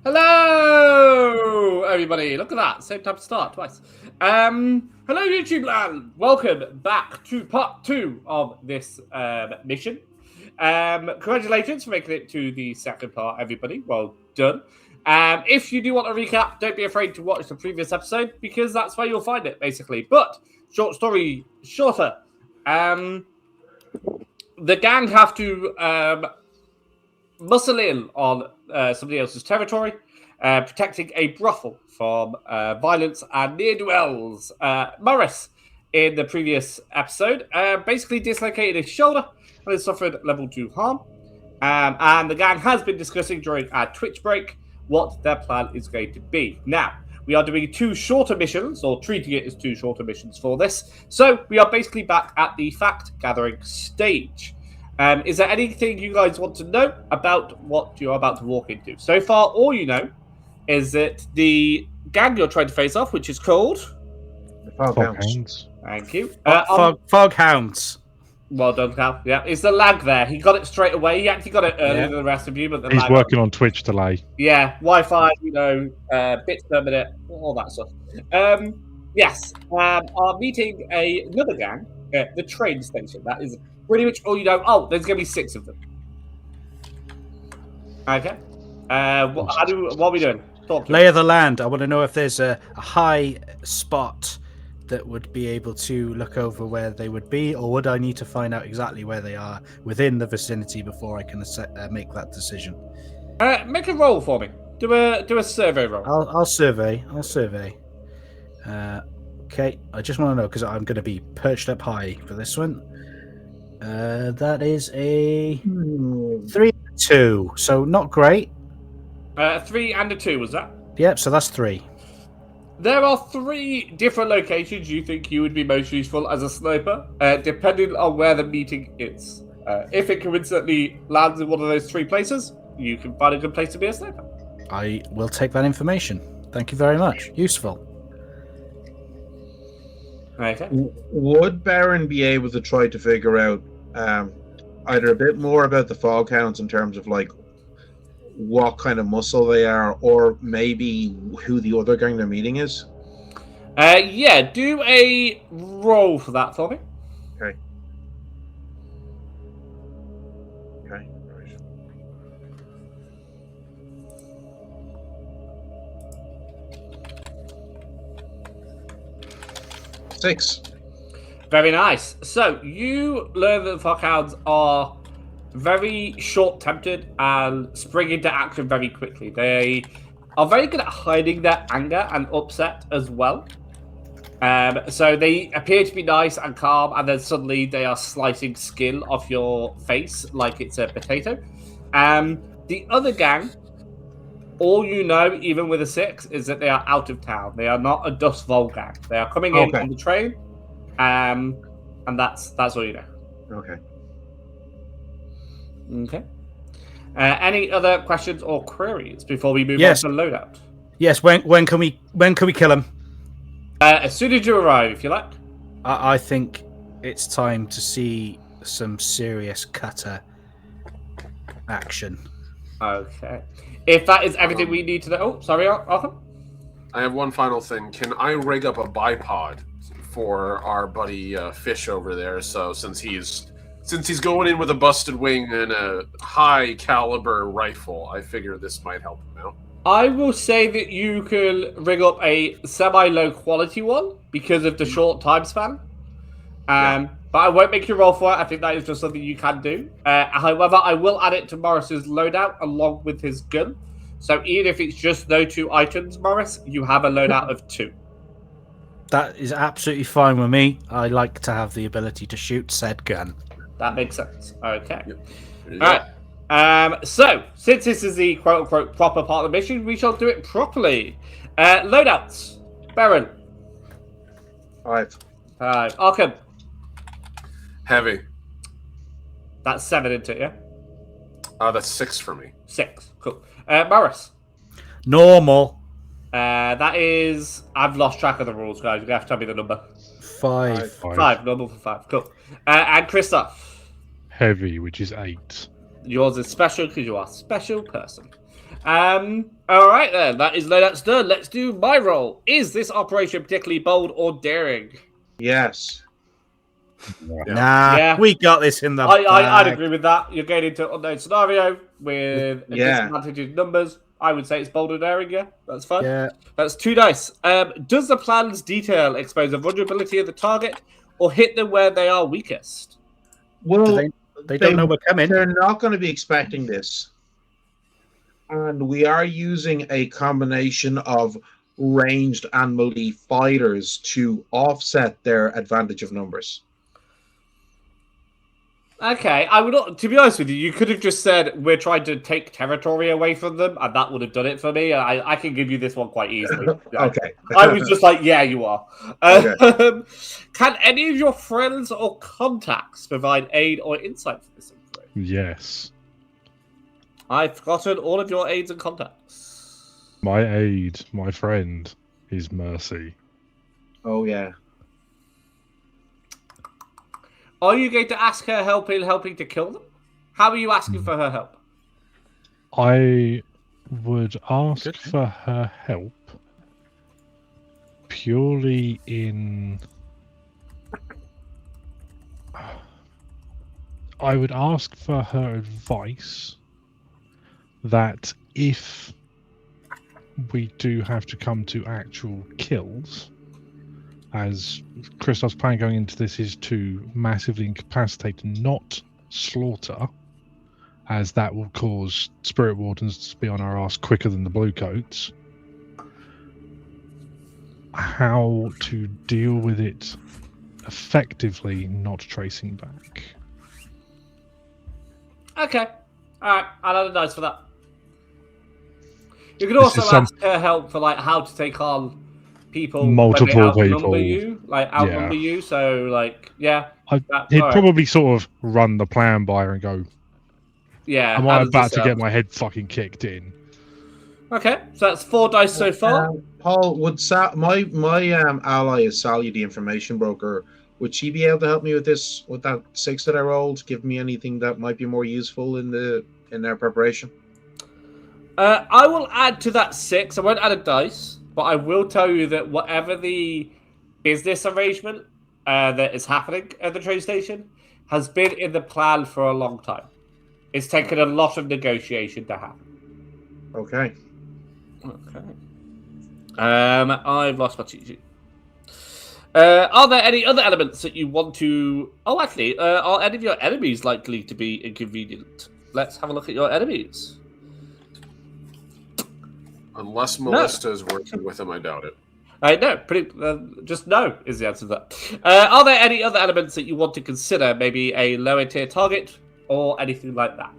Hello, everybody. Look at that. Same time to start twice. Hello, YouTube land. Welcome back to part 2 of this mission. Congratulations for making it to the second part, everybody. Well done. If you do want a recap, don't be afraid to watch the previous episode because that's where you'll find it, basically. But, short story shorter. The gang have to muscle in on somebody else's territory, protecting a brothel from violence and near-dwells. Morris, in the previous episode, basically dislocated his shoulder and has suffered level 2 harm. And the gang has been discussing during our Twitch break what their plan is going to be. Now, we are doing 2 shorter missions, or treating it as 2 shorter missions for this. So we are basically back at the fact-gathering stage. Is there anything you guys want to know about what you're about to walk into? So far, all you know is that the gang you're trying to face off, which is called... The Foghounds. Thank you. Foghounds. Well done, Cal. Yeah, it's the lag there. He got it straight away. He actually got it earlier than the rest of you, but he's working on Twitch delay. Yeah, Wi-Fi, bits per minute, all that stuff. Yes, are meeting another gang at the train station. That is pretty much all you know. Oh, there's going to be 6 of them. Okay. What are we doing? Lay of the land. I want to know if there's a high spot that would be able to look over where they would be, or would I need to find out exactly where they are within the vicinity before I can make that decision? Make a roll for me. Do a survey roll. I'll survey. Okay, I just want to know because I'm going to be perched up high for this one. That is a 3-2, so not great. 3 and a 2 was that? Yep, so that's 3. There are 3 different locations you think you would be most useful as a sniper, depending on where the meeting is. If it coincidentally lands in one of those 3 places, you can find a good place to be a sniper. I will take that information. Thank you very much. Useful. Okay. Would Baron be able to try to figure out either a bit more about the Foghounds in terms of like what kind of muscle they are, or maybe who the other gang they're meeting is? Yeah, do a roll for that for me. Okay. Okay, right. Six. Very nice. So you learn that the Foghounds are very short-tempered and spring into action very quickly. They are very good at hiding their anger and upset as well. So they appear to be nice and calm, and then suddenly they are slicing skin off your face like it's a potato. The other gang, all you know, even with a 6, is that they are out of town. They are not a Dust Vol gang. They are coming in on the train, and that's all you know. Okay. Okay. Any other questions or queries before we move on to loadout? Yes. When can we kill him? As soon as you arrive, if you like. I think it's time to see some serious cutter action. Okay. If that is everything we need to know. Oh, sorry, Arthur. I have one final thing. Can I rig up a bipod for our buddy Fish over there? So since he's going in with a busted wing and a high caliber rifle, I figure this might help him out. I will say that you can rig up a semi-low quality one because of the short time span. But I won't make you roll for it. I think that is just something you can do. However, I will add it to Morris's loadout along with his gun. So even if it's just those 2 items, Morris, you have a loadout of 2. That is absolutely fine with me. I like to have the ability to shoot said gun. That makes sense. Okay. Yep. All right. So, since this is the quote-unquote proper part of the mission, we shall do it properly. Loadouts. Baron. 5. 5. Arkham. Heavy. That's 7 into it, yeah? That's 6 for me. 6. Cool. Morris. Normal. That is... I've lost track of the rules, guys. You're going to have to tell me the number. 5. 5. Normal for 5. Cool. And Christoph. Heavy, which is 8. Yours is special because you are a special person. All right then. That's done. Let's do my role. Is this operation particularly bold or daring? Yes. Nah, Yeah. we got this in the I'd bag. agree with that. You're getting into an unknown scenario with a disadvantage in numbers. I would say it's bold or daring. Yeah, that's fine. Yeah. That's 2 dice. Does the plan's detail expose the vulnerability of the target or hit them where they are weakest? Well, They don't know we're coming. They're not going to be expecting this. And we are using a combination of ranged and melee fighters to offset their advantage of numbers. Okay, I would not. To be honest with you, you could have just said we're trying to take territory away from them, and that would have done it for me. I can give you this one quite easily. Okay. I was just like, yeah, you are. Okay. Can any of your friends or contacts provide aid or insight for this info? Yes. I've forgotten all of your aids and contacts. My aide, my friend, is Mercy. Oh, yeah. Are you going to ask her help in helping to kill them? How are you asking for her help? I would ask for her help purely in... I would ask for her advice that if we do have to come to actual kills, as Christoph's plan going into this is to massively incapacitate and not slaughter, as that will cause spirit wardens to be on our ass quicker than the bluecoats. How to deal with it effectively, not tracing back. Okay. Alright, I'll add a dice for that. You can also ask her help for like how to take on people multiple when they outnumber people. You, like outnumber you. So like, yeah. He'd probably sort of run the plan by her and go, yeah. am I about to get my head fucking kicked in? Okay, so that's 4 dice so far. Paul, would my ally is Sally, the information broker. Would she be able to help me with this? With that 6 that I rolled, give me anything that might be more useful in their preparation? I will add to that 6. I won't add a dice, but I will tell you that whatever the business arrangement that is happening at the train station has been in the plan for a long time. It's taken a lot of negotiation to happen. Okay. Okay. I've lost my cheat sheet. Are there any other elements that you want to... Oh, actually, are any of your enemies likely to be inconvenient? Let's have a look at your enemies. Unless Melissa is working with him, I doubt it. No, just no is the answer to that. Are there any other elements that you want to consider? Maybe a lower tier target or anything like that?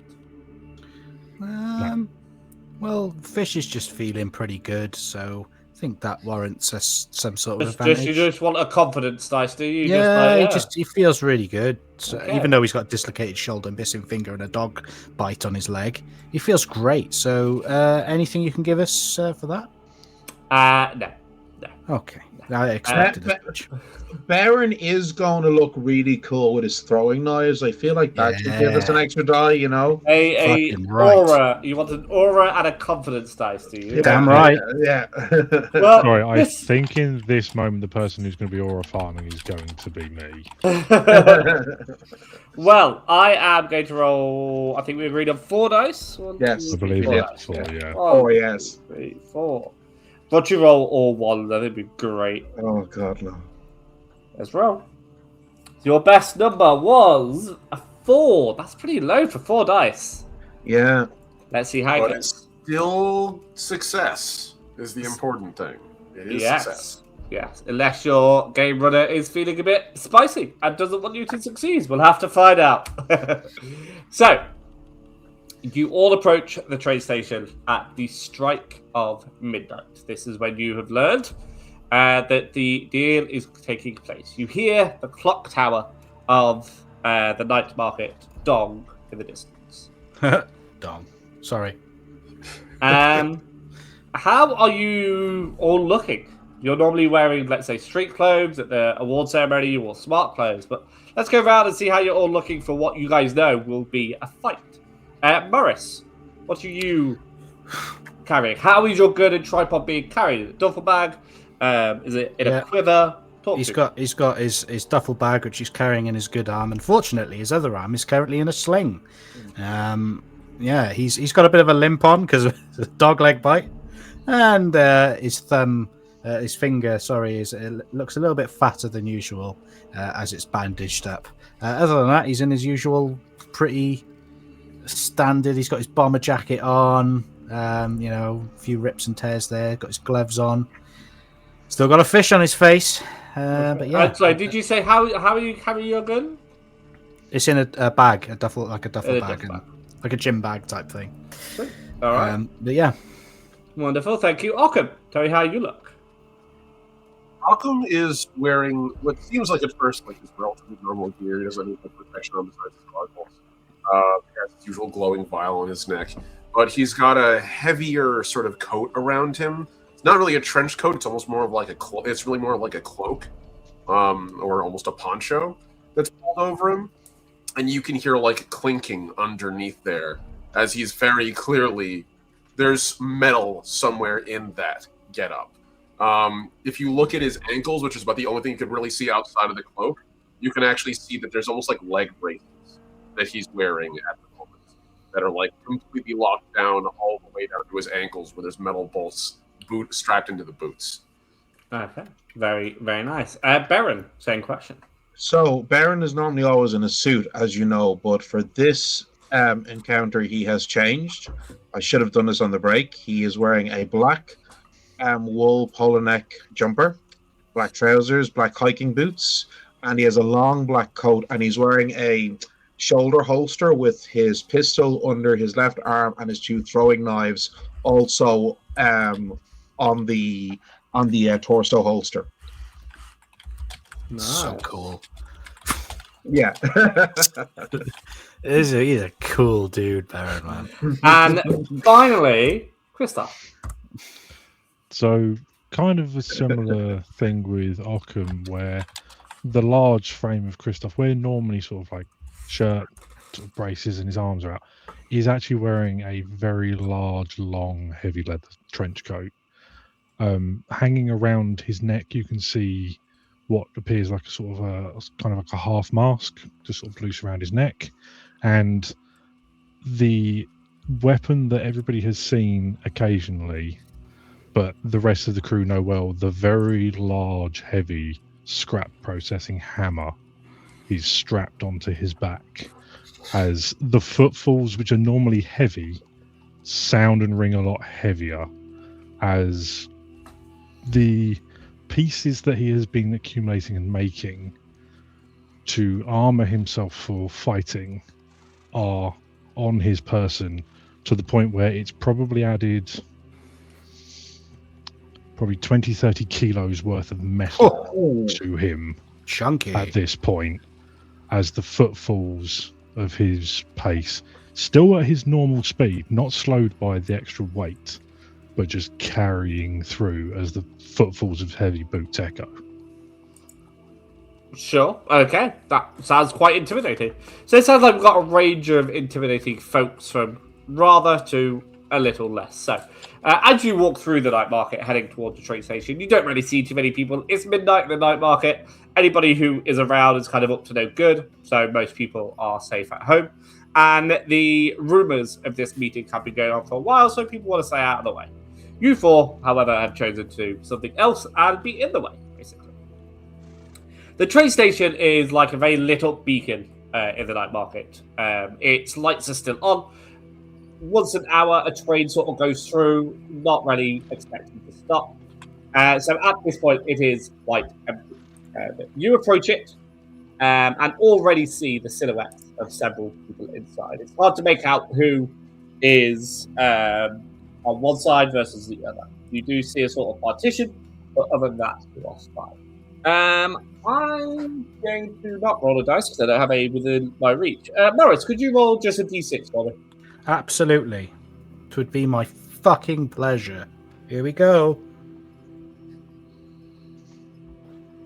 Well, Fish is just feeling pretty good, so I think that warrants us some sort of advantage. You just want a confidence dice, do you? Yeah, he feels really good. So Okay. even though he's got a dislocated shoulder, missing finger, and a dog bite on his leg, he feels great. So, anything you can give us for that? No. Okay, I expected as much. Baron is going to look really cool with his throwing knives. I feel like that should give us an extra die, you know? A Fucking right. aura. You want an aura and a confidence dice, do you? Damn right. Yeah. Well, Sorry, I think in this moment the person who's going to be aura farming is going to be me. Well, I am going to roll. I think we agreed on 4 dice. 1, Yes, 2, I believe 4 that's dice, 4, yeah. 1, Oh, yes. 2, 3, 4. But you roll all 1, that'd be great. Oh, God, no. Let's roll. Your best number was a 4. That's pretty low for 4 dice. Yeah. Let's see how it But goes. it's still success is the important thing. It is success. Yes, unless your game runner is feeling a bit spicy and doesn't want you to succeed. We'll have to find out. So, you all approach the train station at the strike of midnight. This is when you have learned that the deal is taking place. You hear the clock tower of the night market dong in the distance. Dong. Sorry. How are you all looking? You're normally wearing, let's say, street clothes at the award ceremony. You wore smart clothes, but let's go around and see how you're all looking for what you guys know will be a fight. Morris, what are you carrying? How is your gun and tripod being carried? A duffel bag? Is it in a quiver? He's got his duffel bag, which he's carrying in his good arm. Unfortunately, his other arm is currently in a sling. He's got a bit of a limp on because of the dog leg bite, and his thumb, his finger, looks a little bit fatter than usual as it's bandaged up. Other than that, he's in his usual pretty standard. He's got his bomber jacket on. A few rips and tears there. Got his gloves on. Still got a fish on his face. But yeah. Sorry, did you say how are you carrying your gun? It's in a bag, a duffel bag, like a gym bag type thing. Sweet. All right. But yeah. Wonderful, thank you. Occam, tell me how you look. Occam is wearing what seems like at first like his relatively normal gear. He doesn't have protection on besides his goggles. He has his usual glowing vial on his neck, but he's got a heavier sort of coat around him. Not really a trench coat. It's almost more of like it's really more like a cloak, or almost a poncho that's pulled over him, and you can hear like clinking underneath there as he's very clearly there's metal somewhere in that getup. If you look at his ankles, which is about the only thing you could really see outside of the cloak, you can actually see that there's almost like leg braces that he's wearing at the moment that are like completely locked down all the way down to his ankles, where there's metal bolts strapped into the boots. Okay, very, very nice. Baron, same question. So Baron is normally always in a suit, as you know, but for this encounter, he has changed. I should have done this on the break. He is wearing a black wool polo neck jumper, black trousers, black hiking boots, and he has a long black coat, and he's wearing a shoulder holster with his pistol under his left arm and his two throwing knives also on the torso holster. Nice. So cool. Yeah. He's a cool dude, Baron, man. And finally, Christoph. So, kind of a similar thing with Occam, where the large frame of Christoph, where normally sort of like shirt, sort of braces, and his arms are out, he's actually wearing a very large, long, heavy leather trench coat. Hanging around his neck, you can see what appears like a sort of kind of like a half mask, just sort of loose around his neck, and the weapon that everybody has seen occasionally, but the rest of the crew know well, the very large, heavy scrap processing hammer he's strapped onto his back, as the footfalls, which are normally heavy, sound and ring a lot heavier, as the pieces that he has been accumulating and making to armor himself for fighting are on his person, to the point where it's probably added 20-30 kilos worth of metal to him. Chunky. At this point, as the footfalls of his pace, still at his normal speed, not slowed by the extra weight, but just carrying through as the footfalls of heavy boots echo. Sure. Okay. That sounds quite intimidating. So it sounds like we've got a range of intimidating folks from rather to a little less. So as you walk through the night market heading towards the train station, you don't really see too many people. It's midnight in the night market. Anybody who is around is kind of up to no good. So most people are safe at home. And the rumours of this meeting have been going on for a while, so people want to stay out of the way. You four, however, have chosen to do something else and be in the way, basically. The train station is like a very lit up beacon in the night market. Its lights are still on. Once an hour, a train sort of goes through, not really expecting to stop. So at this point, it is quite empty. You approach it and already see the silhouettes of several people inside. It's hard to make out who is on one side versus the other. You do see a sort of partition, but other than that, you are fine. I'm going to not roll a dice because I don't have a within my reach. Morris, could you roll just a d6 for me? Absolutely. It would be my fucking pleasure. Here we go.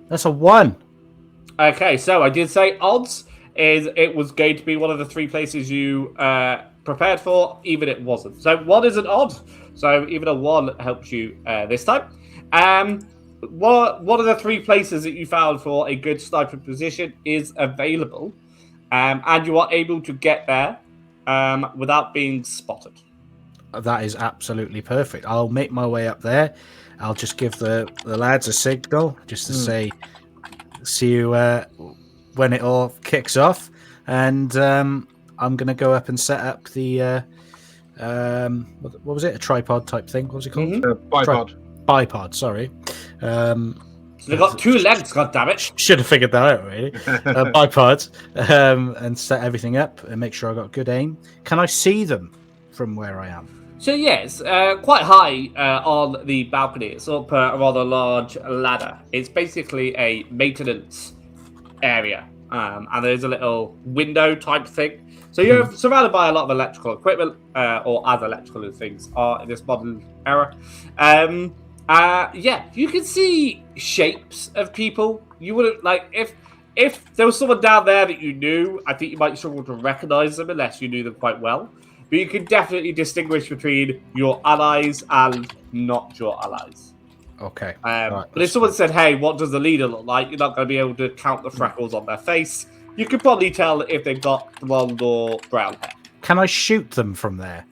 That's a 1. Okay, so I did say odds is it was going to be one of the three places you prepared for, even it wasn't. So 1 isn't odd. So even a 1 helps you this time. One of the 3 places that you found for a good sniper position is available, and you are able to get there without being spotted. That is absolutely perfect. I'll make my way up there. I'll just give the lads a signal just to say, see you when it all kicks off. And I'm going to go up and set up the, what was it? A tripod type thing? What was it called? Bipod. Bipod, sorry. So they've got 2 legs, goddammit. Should have figured that out, really. Bipod, and set everything up and make sure I got good aim. Can I see them from where I am? So yes, quite high on the balcony. It's up a rather large ladder. It's basically a maintenance area, and there's a little window type thing. So you're surrounded by a lot of electrical equipment, or as electrical things are in this modern era. Yeah, you can see shapes of people. You wouldn't like if there was someone down there that you knew. I think you might struggle to recognize them unless you knew them quite well. But you can definitely distinguish between your allies and not your allies. Okay. Right, but if someone said, "Hey, what does the leader look like?" You're not going to be able to count the freckles on their face. You could probably tell if they've got blonde or brown hair. Can I shoot them from there?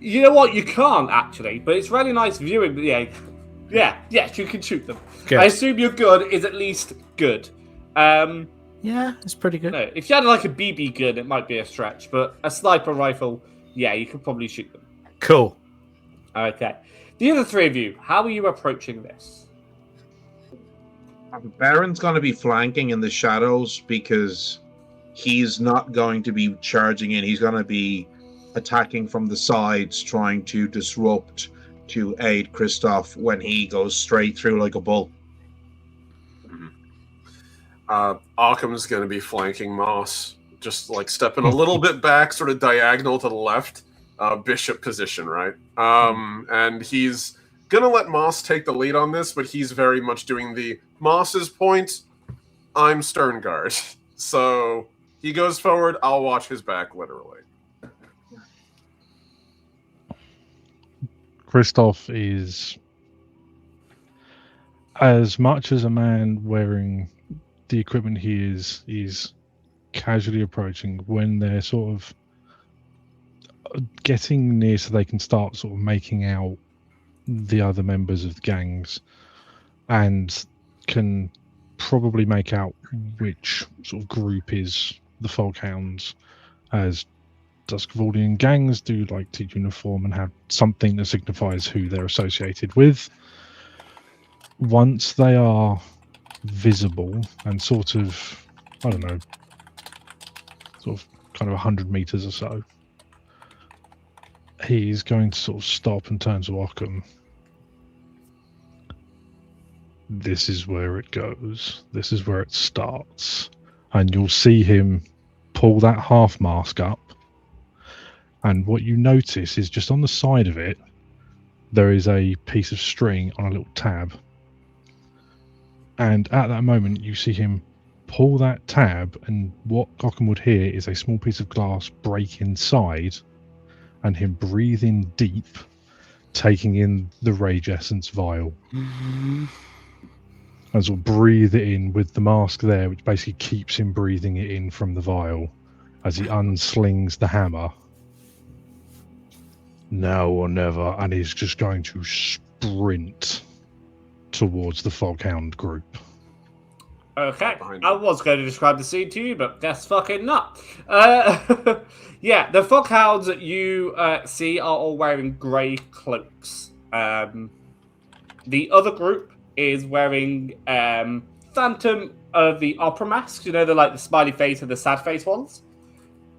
You know what? You can't actually, but it's really nice viewing. But yes, you can shoot them. Good. I assume your gun is at least good. Yeah, it's pretty good. No, if you had like a BB gun, it might be a stretch, but a sniper rifle, yeah, you could probably shoot them. Cool. Okay. The other 3 of you, how are you approaching this? Baron's going to be flanking in the shadows because he's not going to be charging in. He's going to be attacking from the sides, trying to disrupt to aid Christoph when he goes straight through like a bull. Occam's going to be flanking Moss, just like stepping a little bit back, sort of diagonal to the left, bishop position, right? And he's going to let Moss take the lead on this, but he's very much doing the Moss's point, I'm stern guard. So he goes forward, I'll watch his back, literally. Christoph is as much as a man wearing the equipment he is casually approaching when they're sort of getting near so they can start sort of making out the other members of the gangs and can probably make out which sort of group is the Foghounds, as Duskvaldian gangs do like to uniform and have something that signifies who they're associated with. Once they are visible and sort of, I don't know, sort of kind of 100 meters or so, he's going to sort of stop and turn to Occam. This is where it goes. This is where it starts. And you'll see him pull that half mask up. And what you notice is just on the side of it, there is a piece of string on a little tab. And at that moment, you see him pull that tab, and what Occam would hear is a small piece of glass break inside, and him breathe in deep, taking in the Rage Essence vial. And sort of breathe it in with the mask there, which basically keeps him breathing it in from the vial as he unslings the hammer. Now or never, and he's just going to sprint towards the Foghound group. Okay, I was going to describe the scene to you, but guess fucking not. Yeah, the Foghounds that you see are all wearing grey cloaks. The other group is wearing Phantom of the Opera masks. You know, they're like the smiley face and the sad face ones.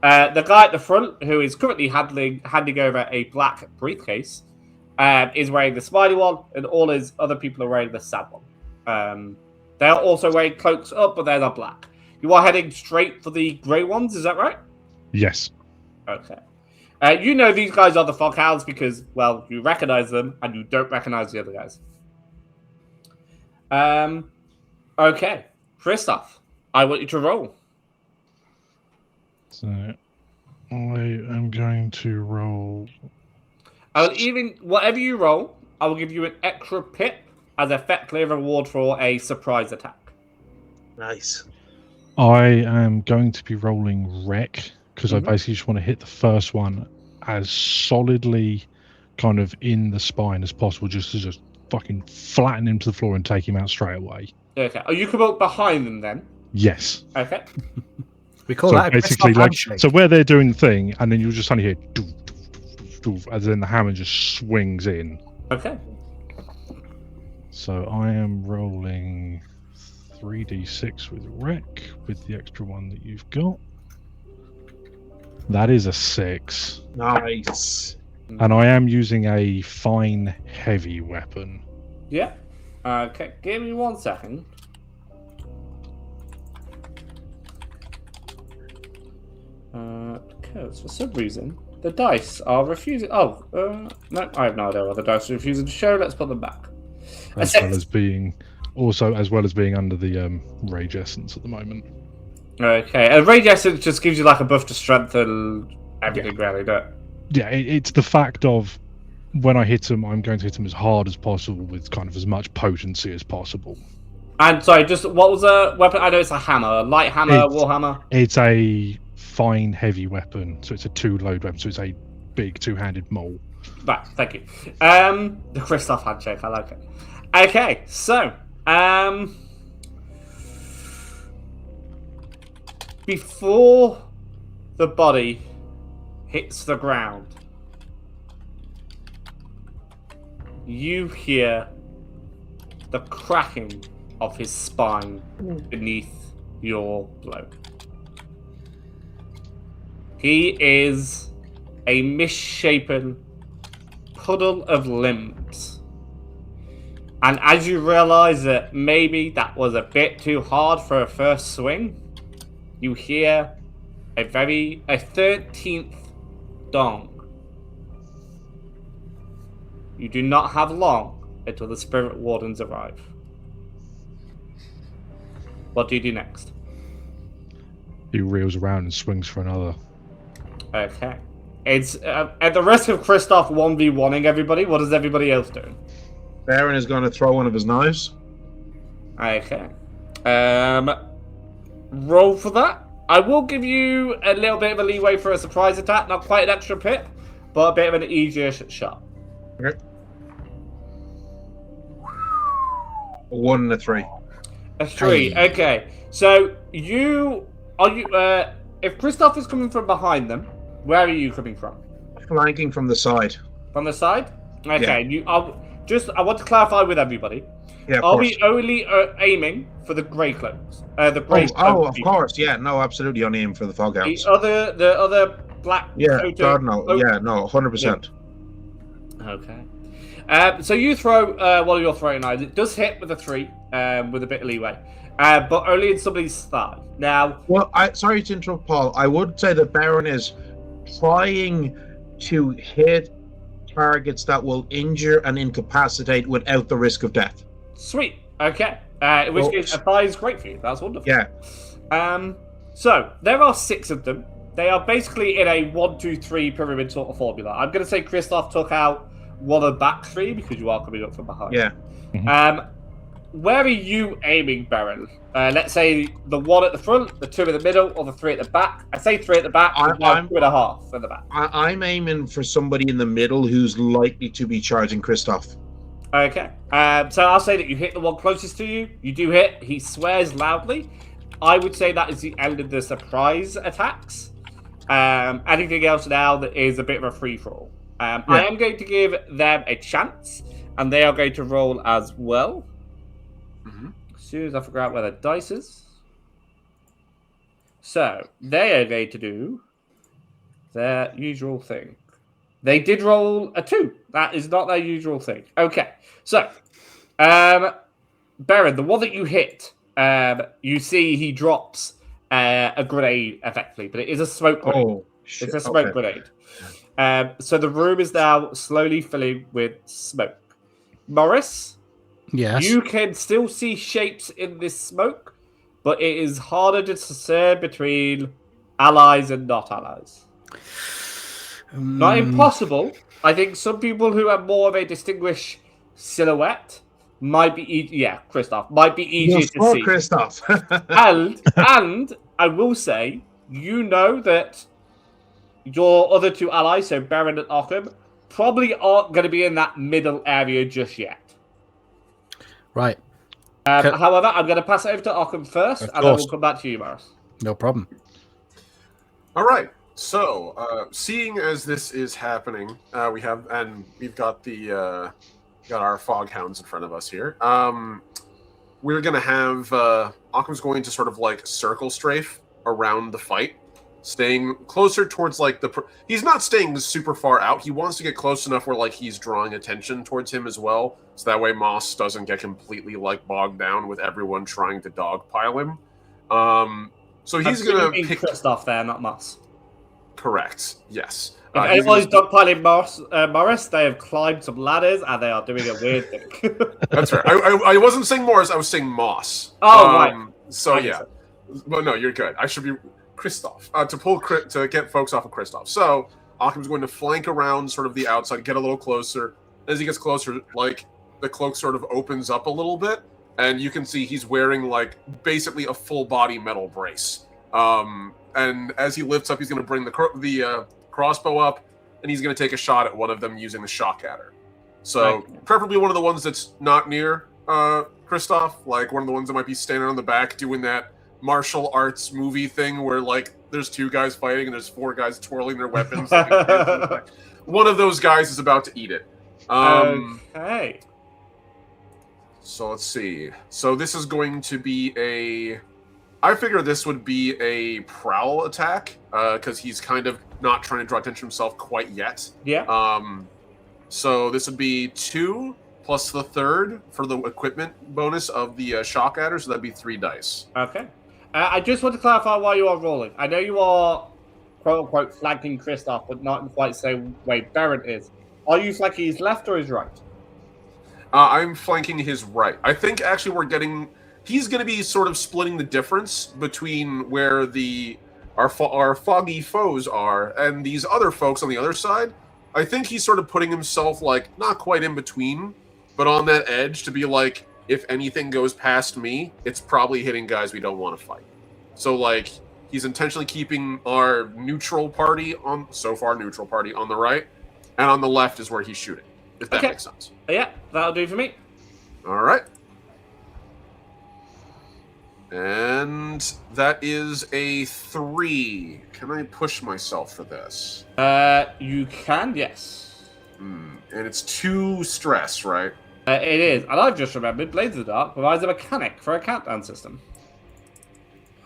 The guy at the front, who is currently handing over a black briefcase, is wearing the smiley one, and all his other people are wearing the sad one. They are also wearing cloaks up, but they're not black. You are heading straight for the grey ones, is that right? Yes. Okay. You know these guys are the Foghounds because, well, you recognize them, and you don't recognize the other guys. Okay. Christoph, I want you to roll. So I am going to roll. Whatever you roll, I will give you an extra pip as effectively a reward for a surprise attack. Nice. I am going to be rolling wreck because I Mhm. basically just want to hit the first one as solidly kind of in the spine as possible, just to just fucking flatten him to the floor and take him out straight away. Okay. Oh, you can walk behind them then. Yes. Okay. We call So that a basically, Christoph like, handshake. so where they're doing the thing, and then you'll just suddenly hear doof, doof, doof, doof, as then the hammer just swings in. Okay. So I am rolling 3d6 with wreck with the extra one that you've got. That is a 6. Nice. And I am using a fine heavy weapon. Yeah. Okay. Give me 1 second. Because for some reason the dice are refusing. Oh, no, I have no idea why the dice are refusing to show. Let's put them back. As well as being under the rage essence at the moment. Okay, and rage essence just gives you like a buff to strength and everything, really, don't it? Yeah, it's the fact of when I hit him, I'm going to hit him as hard as possible with kind of as much potency as possible. And sorry, just what was a weapon? I know it's a hammer, a light hammer, warhammer. It's a fine heavy weapon, so it's a 2-load weapon, so it's a big 2-handed maul. Right, thank you. The Christoph handshake, I like it. Okay, so before the body hits the ground, you hear the cracking of his spine beneath your blow. He is a misshapen puddle of limbs. And as you realize that maybe that was a bit too hard for a first swing, you hear a 13th dong. You do not have long until the spirit wardens arrive. What do you do next? He reels around and swings for another. Okay. It's at the risk of Christoph 1v1ing everybody, what is everybody else doing? Baron is going to throw one of his knives. Okay. Roll for that. I will give you a little bit of a leeway for a surprise attack, not quite an extra pip, but a bit of an easier shot. Okay. 1 and a 3. A 3. Hey. Okay. So if Christoph is coming from behind them, where are you coming from? Flanking from the side. From the side? Okay. Yeah. I want to clarify with everybody. Yeah, of Are course. we only aiming for the grey cloaks? The grey of course. Yeah, no, absolutely. Only aim for the fog hounds. The other black. Yeah, coated God, no. cloak- Yeah, no, 100%. Okay. So you throw one of your throwing knives. It does hit with a 3, with a bit of leeway, but only in somebody's thigh. Now, Well, sorry to interrupt, Paul. I would say that Baron is trying to hit targets that will injure and incapacitate without the risk of death. sweet. Okay. In which Well, case, a thigh is great for you. That's wonderful. Yeah. So there are 6 of them. They are basically in a 1, 2, 3 pyramid sort of formula. I'm going to say Christoph took out one of the back 3 because you are coming up from behind. Yeah. Where are you aiming, Baron? Let's say the 1 at the front, the 2 in the middle, or the 3 at the back. I say 3 at the back, I'm- 2.5 at the back. I'm aiming for somebody in the middle who's likely to be charging Christoph. Okay. So I'll say that you hit the one closest to you. You do hit. He swears loudly. I would say that is the end of the surprise attacks. Anything else now that is a bit of a free-for-all. I am going to give them a chance, and they are going to roll as well. Mhm. As soon as I figure out where the dice is. So, they are going to do their usual thing. They did roll a 2. That is not their usual thing. Okay, so, Baron, the one that you hit, you see he drops a grenade, effectively, but it is a smoke grenade. Oh, shit. It's a smoke grenade. So the room is now slowly filling with smoke. Morris, Yes. you can still see shapes in this smoke, but it is harder to discern between allies and not allies. Not impossible. I think some people who have more of a distinguished silhouette might be Christoph might be easier to see. Christoph. and I will say, you know that your other two allies, so Baron and Occam, probably aren't going to be in that middle area just yet. Right. However, I'm going to pass it over to Occam first, and then we'll come back to you, Morris. No problem. All right. So, seeing as this is happening, we've got our foghounds in front of us here. We're gonna have Occam's going to sort of like circle strafe around the fight, staying closer towards like he's not staying super far out. He wants to get close enough where like he's drawing attention towards him as well, so that way Moss doesn't get completely like bogged down with everyone trying to dogpile him. So he's gonna pick Christoph there, not Moss. Correct. Yes. If anyone's dogpiling Morris, they have climbed some ladders and they are doing a weird thing. That's right. I wasn't saying Morris. I was saying Moss. Oh, right. So yeah. Well, no, you're good. I should be Christoph to get folks off of Christoph. So Occam's going to flank around sort of the outside, get a little closer. As he gets closer, like the cloak sort of opens up a little bit, and you can see he's wearing like basically a full body metal brace. And as he lifts up, he's going to bring the crossbow up, and he's going to take a shot at one of them using the shock adder. So preferably one of the ones that's not near Christoph, like one of the ones that might be standing on the back doing that martial arts movie thing where like there's two guys fighting and there's four guys twirling their weapons. One of those guys is about to eat it. Okay. So let's see. So this is going to be I figure this would be a prowl attack, because he's kind of not trying to draw attention to himself quite yet. Yeah. So this would be 2 plus the third for the equipment bonus of the shock adder, so that'd be 3 dice. Okay. I just want to clarify why you are rolling. I know you are, quote-unquote, flanking Christoph, but not in quite the same way Baron is. Are you flanking his left or his right? I'm flanking his right. I think actually he's going to be sort of splitting the difference between where our foggy foes are and these other folks on the other side. I think he's sort of putting himself like not quite in between, but on that edge to be like, if anything goes past me, it's probably hitting guys we don't want to fight. So like he's intentionally keeping our neutral party on the right, and on the left is where he's shooting. If that makes sense. Yeah, that'll do for me. All right. And that is a 3. Can I push myself for this? You can, yes. And it's 2 stress, right? It is. And I've just remembered Blades of the Dark provides a mechanic for a countdown system.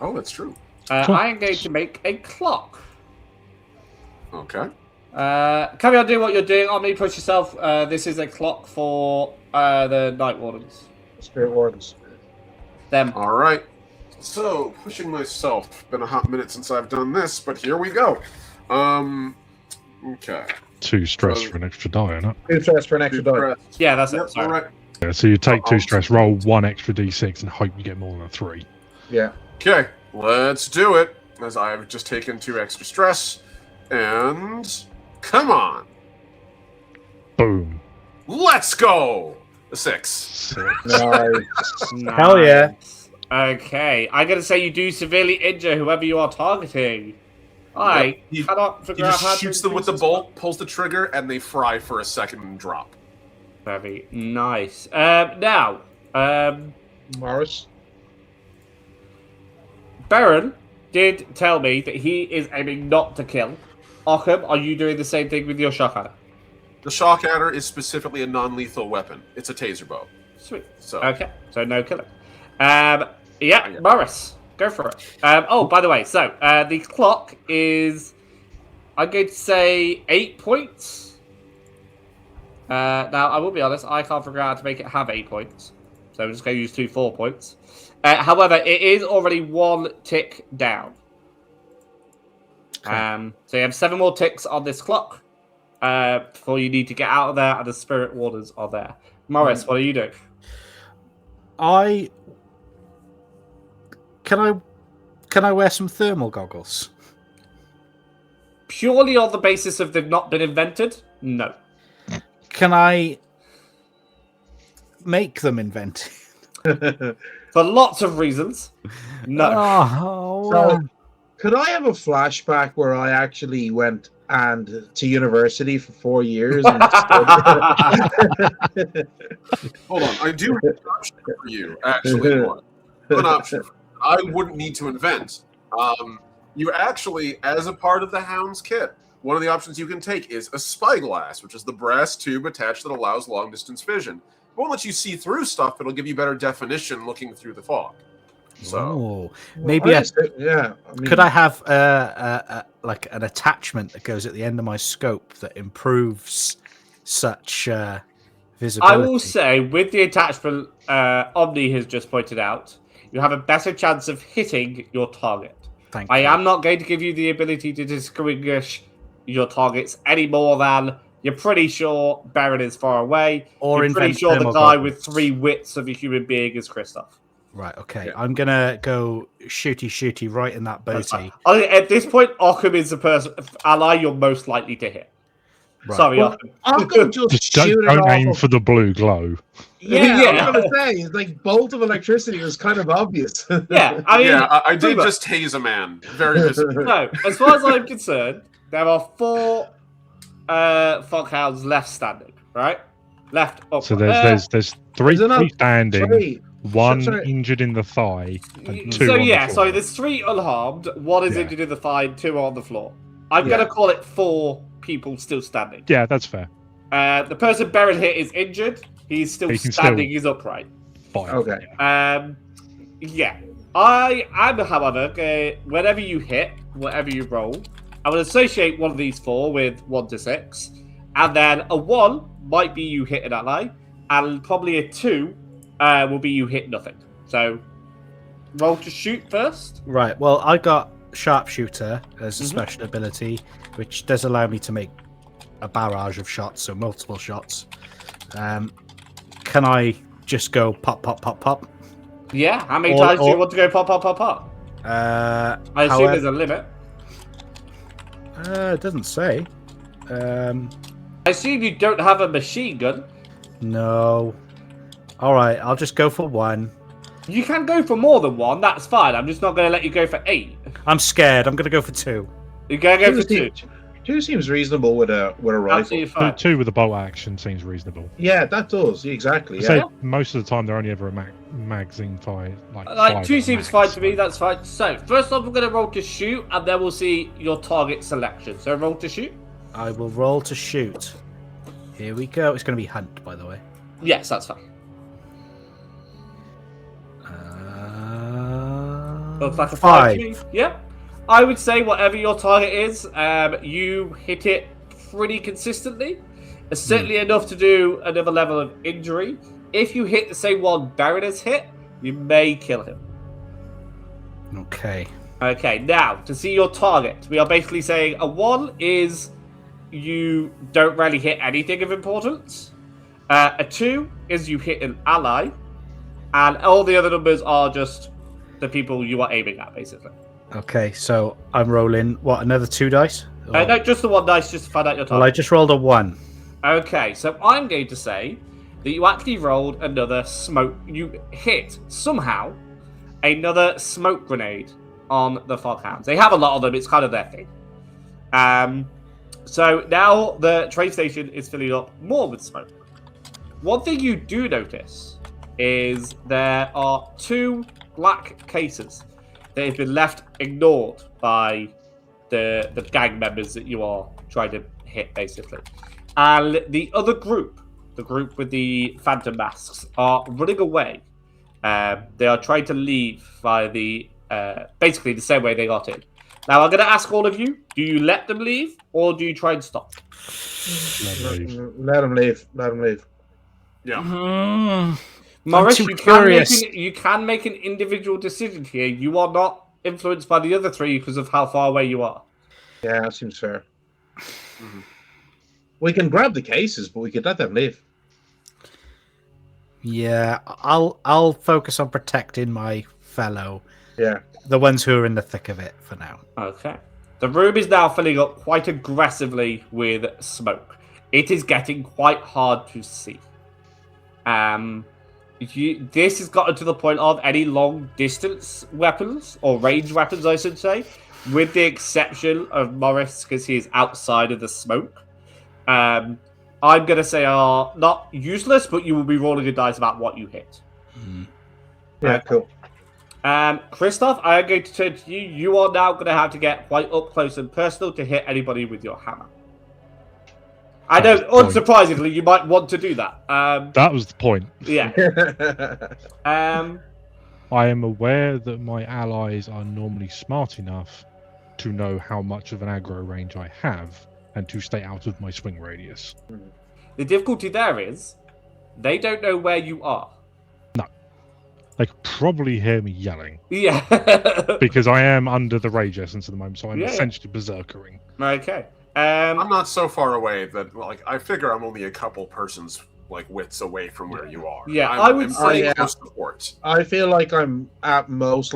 Oh, that's true. I am going to make a clock. Okay. Carry on doing what you're doing. Omni, push yourself. This is a clock for the Night Wardens. Spirit Wardens. Them. All right. So, pushing myself. Been a hot minute since I've done this, but here we go. Okay. 2 stress for an extra die, isn't it? 2 stress for an extra die. Yeah, that's Yep, it. Sorry. all right. Yeah, so you take 2 stress, roll 1 extra d6, and hope you get more than a 3. Yeah. Okay, let's do it. As I've just taken 2 extra stress. And come on. Boom. Let's go. A 6. Nice. Hell yeah. Okay, I'm going to say you do severely injure whoever you are targeting. I cannot He figure out how just to shoots them with the bolt, pulls the trigger, and they fry for a second and drop. Very nice. Now, Morris. Baron did tell me that he is aiming not to kill. Occam, are you doing the same thing with your shock adder? The shock adder is specifically a non-lethal weapon. It's a taser bow. Sweet. So Okay, so no killing. Yeah, Morris, go for it. Oh, by the way, so the clock is, I'm going to say 8 points. Now, I will be honest, I can't figure out how to make it have 8 points. So I'm just going to use 2 4 points. However, it is already 1 tick down. Okay. So you have 7 more ticks on this clock before you need to get out of there, and the Spirit Wardens are there. Morris, what are you doing? Can I wear some thermal goggles? purely on the basis of they've not been invented, no. Can I make them invented? For lots of reasons, no. Oh, So, could I have a flashback where I actually went to university for 4 years? And Hold on, I do have an option for you. Actually, one. An option. I wouldn't need to invent. You actually, as a part of the Hound's kit, one of the options you can take is a spyglass, which is the brass tube attached that allows long-distance vision. It won't let you see through stuff, but it'll give you better definition looking through the fog. So maybe yeah. could I have like an attachment that goes at the end of my scope that improves such visibility? I will say, with the attachment Omni has just pointed out, you have a better chance of hitting your target. Thank I you. am not going to give you the ability to distinguish your targets any more than you're pretty sure Baron is far away, Or you're pretty invent sure the thermal guy goggles. with 3 wits of a human being is Christoph. Right, okay. Yeah. I'm gonna go shooty right in that That's booty. fine. At this point, Occam is the person ally you're most likely to hit. Right. Sorry, Well, Occam. Occam just Just shoot it don't off aim of- for the blue glow. Yeah, Yeah. I was gonna say, like, bolt of electricity was kind of obvious. Yeah, I mean, I did remember- just tase a man. Very visible. No, as far as I'm concerned, there are 4 Foghounds left standing, right? Left up. So there's three There's enough- standing, Sorry. one sorry. injured in the thigh, and 2 So on the yeah, floor. sorry, there's 3 unharmed, 1 is Yeah. injured in the thigh, 2 are on the floor. I'm Yeah. gonna call it 4 people still standing. Yeah, that's fair. The person Baron hit is injured. He's still He can standing. still- He's upright. Fine. Okay. Yeah. I am, however, whenever you hit, whatever you roll, I will associate one of these 4 with 1 to 6, and then a 1 might be you hit an ally, and probably a 2 will be you hit nothing. So, roll to shoot first. Right, well, I got sharpshooter as a Mhm. special ability, which does allow me to make a barrage of shots, so multiple shots. Can I just go pop, pop, pop, pop? Yeah. How many Or- times do you or- want to go pop, pop, pop, pop? I assume however- there's a limit. It doesn't say. I assume you don't have a machine gun. No. All right, I'll just go for 1. You can go for more than 1. That's fine. I'm just not going to let you go for 8. I'm scared. I'm going to go for 2. You're going to go for 2. 2 seems reasonable with a rifle. Absolutely fine. 2 with a bolt action seems reasonable. Yeah, that does exactly. I Yeah. say most of the time they're only ever a magazine fire. Like 5 2 at seems max, fine to me. so- That's fine. So first off, we're going to roll to shoot, and then we'll see your target selection. So roll to shoot. I will roll to shoot. Here we go. It's going to be hunt, by the way. Yes, that's fine. Looks like a 5 to me. Yeah. I would say whatever your target is, you hit it pretty consistently. Certainly enough to do another level of injury. If you hit the same one Baron has hit, you may kill him. Okay. Okay, now, to see your target, we are basically saying a 1 is you don't really hit anything of importance. A 2 is you hit an ally. And all the other numbers are just the people you are aiming at, basically. Okay, so I'm rolling, what, another 2 dice? Or- No, just the 1 dice, just to find out your well, I target. just rolled a 1. Okay, so I'm going to say that you actually rolled another smoke. You hit, somehow, another smoke grenade on the Foghounds. They have a lot of them, it's kind of their thing. So now the train station is filling up more with smoke. One thing you do notice is there are 2 black cases that have been left ignored by the gang members that you are trying to hit, basically. And the other group, the group with the phantom masks, are running away. They are trying to leave via the basically the same way they got in. Now, I'm going to ask all of you: do you let them leave, or do you try and stop? Let him leave. Let him leave. Yeah. Morris, too you can, curious. you can make an individual decision here. You are not influenced by the other 3 because of how far away you are. Yeah, that seems fair. We can grab the cases, but we could let them leave. Yeah, I'll focus on protecting my fellow, Yeah. the ones who are in the thick of it for now. Okay. The room is now filling up quite aggressively with smoke. It is getting quite hard to see. This has gotten to the point of any long distance weapons, or range weapons, I should say, with the exception of Morris, because he is outside of the smoke. I'm going to say are not useless, but you will be rolling a dice about what you hit. Yeah, cool. Christoph, I am going to turn to you. You are now going to have to get quite up close and personal to hit anybody with your hammer. I know, unsurprisingly, you might want to do that. That was the point. Yeah. I am aware that my allies are normally smart enough to know how much of an aggro range I have and to stay out of my swing radius. The difficulty there is they don't know where you are. No. They could probably hear me yelling. Yeah. Because I am under the rage essence at the moment, so I'm essentially berserkering. Okay. I'm not so far away that I figure I'm only a couple persons wits away from where you are. Yeah, I would say close support. I feel like I'm at most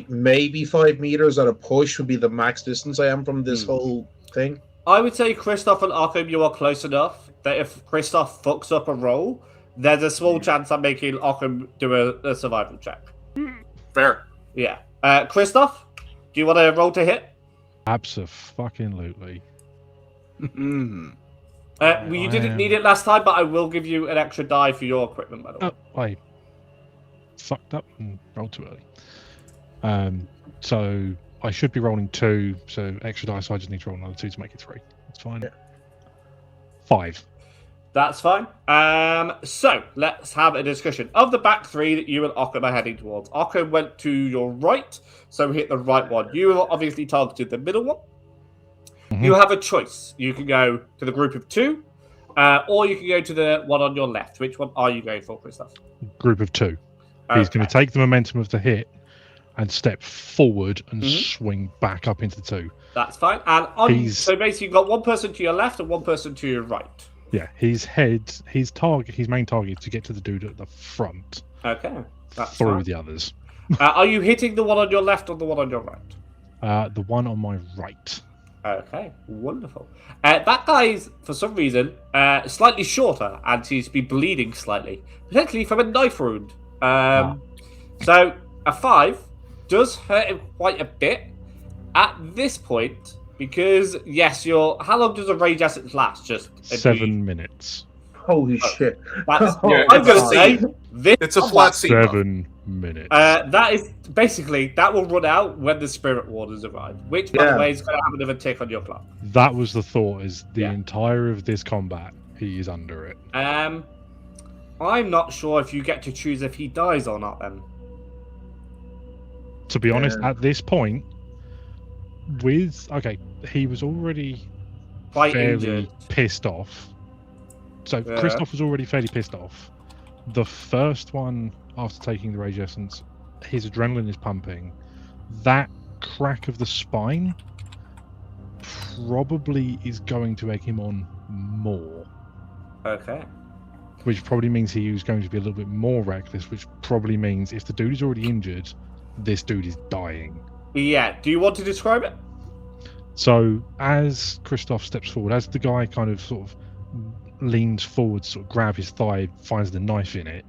maybe 5 meters at a push would be the max distance I am from this whole thing. I would say Christoph and Arkham, you are close enough that if Christoph fucks up a roll, there's a small chance I'm making Arkham do a survival check. Fair. Yeah. Christoph, do you want to roll to hit? Abso-fucking-lutely. You didn't need it last time, but I will give you an extra die for your equipment, by the way. Oh, I fucked up and rolled too early. So I should be rolling 2, so extra dice, so I just need to roll another 2 to make it 3. That's fine. Yeah. 5. That's fine. So let's have a discussion of the back 3 that you and Occam are heading towards. Occam went to your right, so hit the right one. You have obviously targeted the middle one. Mm-hmm. You have a choice. You can go to the group of 2, or you can go to the one on your left. Which one are you going for, Christoph? Group of 2. Okay. He's going to take the momentum of the hit and step forward and swing back up into 2. That's fine. And so basically, you've got one person to your left and one person to your right. Yeah, his main target is to get to the dude at the front. Okay, that's through fine. the others. Are you hitting the one on your left or the one on your right? The one on my right. Okay, wonderful. That guy's, for some reason, slightly shorter, and he's been bleeding slightly, potentially from a knife wound. So a 5 does hurt him quite a bit at this point, because yes, how long does a rage essence last? Just 7 minutes. Holy shit! That's, Yeah, I'm going to say it's a flat scene. 7 minutes. That is basically that will run out when the spirit wardens arrive, which by the way is going to have another tick on your clock. That was the thought. Is the entire of this combat he is under it. I'm not sure if you get to choose if he dies or not. Then, to be honest, at this point, he was already quite fairly injured, pissed off. So Christoph was already fairly pissed off. The first one, after taking the rage essence, his adrenaline is pumping. That crack of the spine probably is going to egg him on more. Okay. Which probably means he was going to be a little bit more reckless, which probably means if the dude is already injured, this dude is dying. Yeah. Do you want to describe it? So as Christoph steps forward, as the guy kind of sort of leans forward, sort of grab his thigh, finds the knife in it.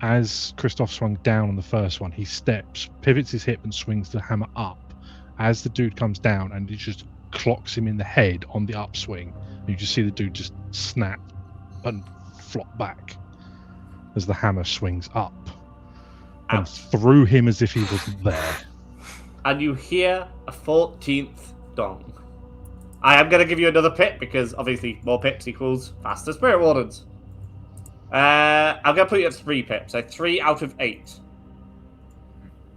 As Christoph swung down on the first one, he steps, pivots his hip and swings the hammer up. As the dude comes down, and it just clocks him in the head on the upswing. You just see the dude just snap and flop back as the hammer swings up and through him as if he wasn't there. And you hear a 14th dong. I am going to give you another pip because obviously more pips equals faster spirit wardens. I'm going to put you at 3 pips, so 3 out of 8.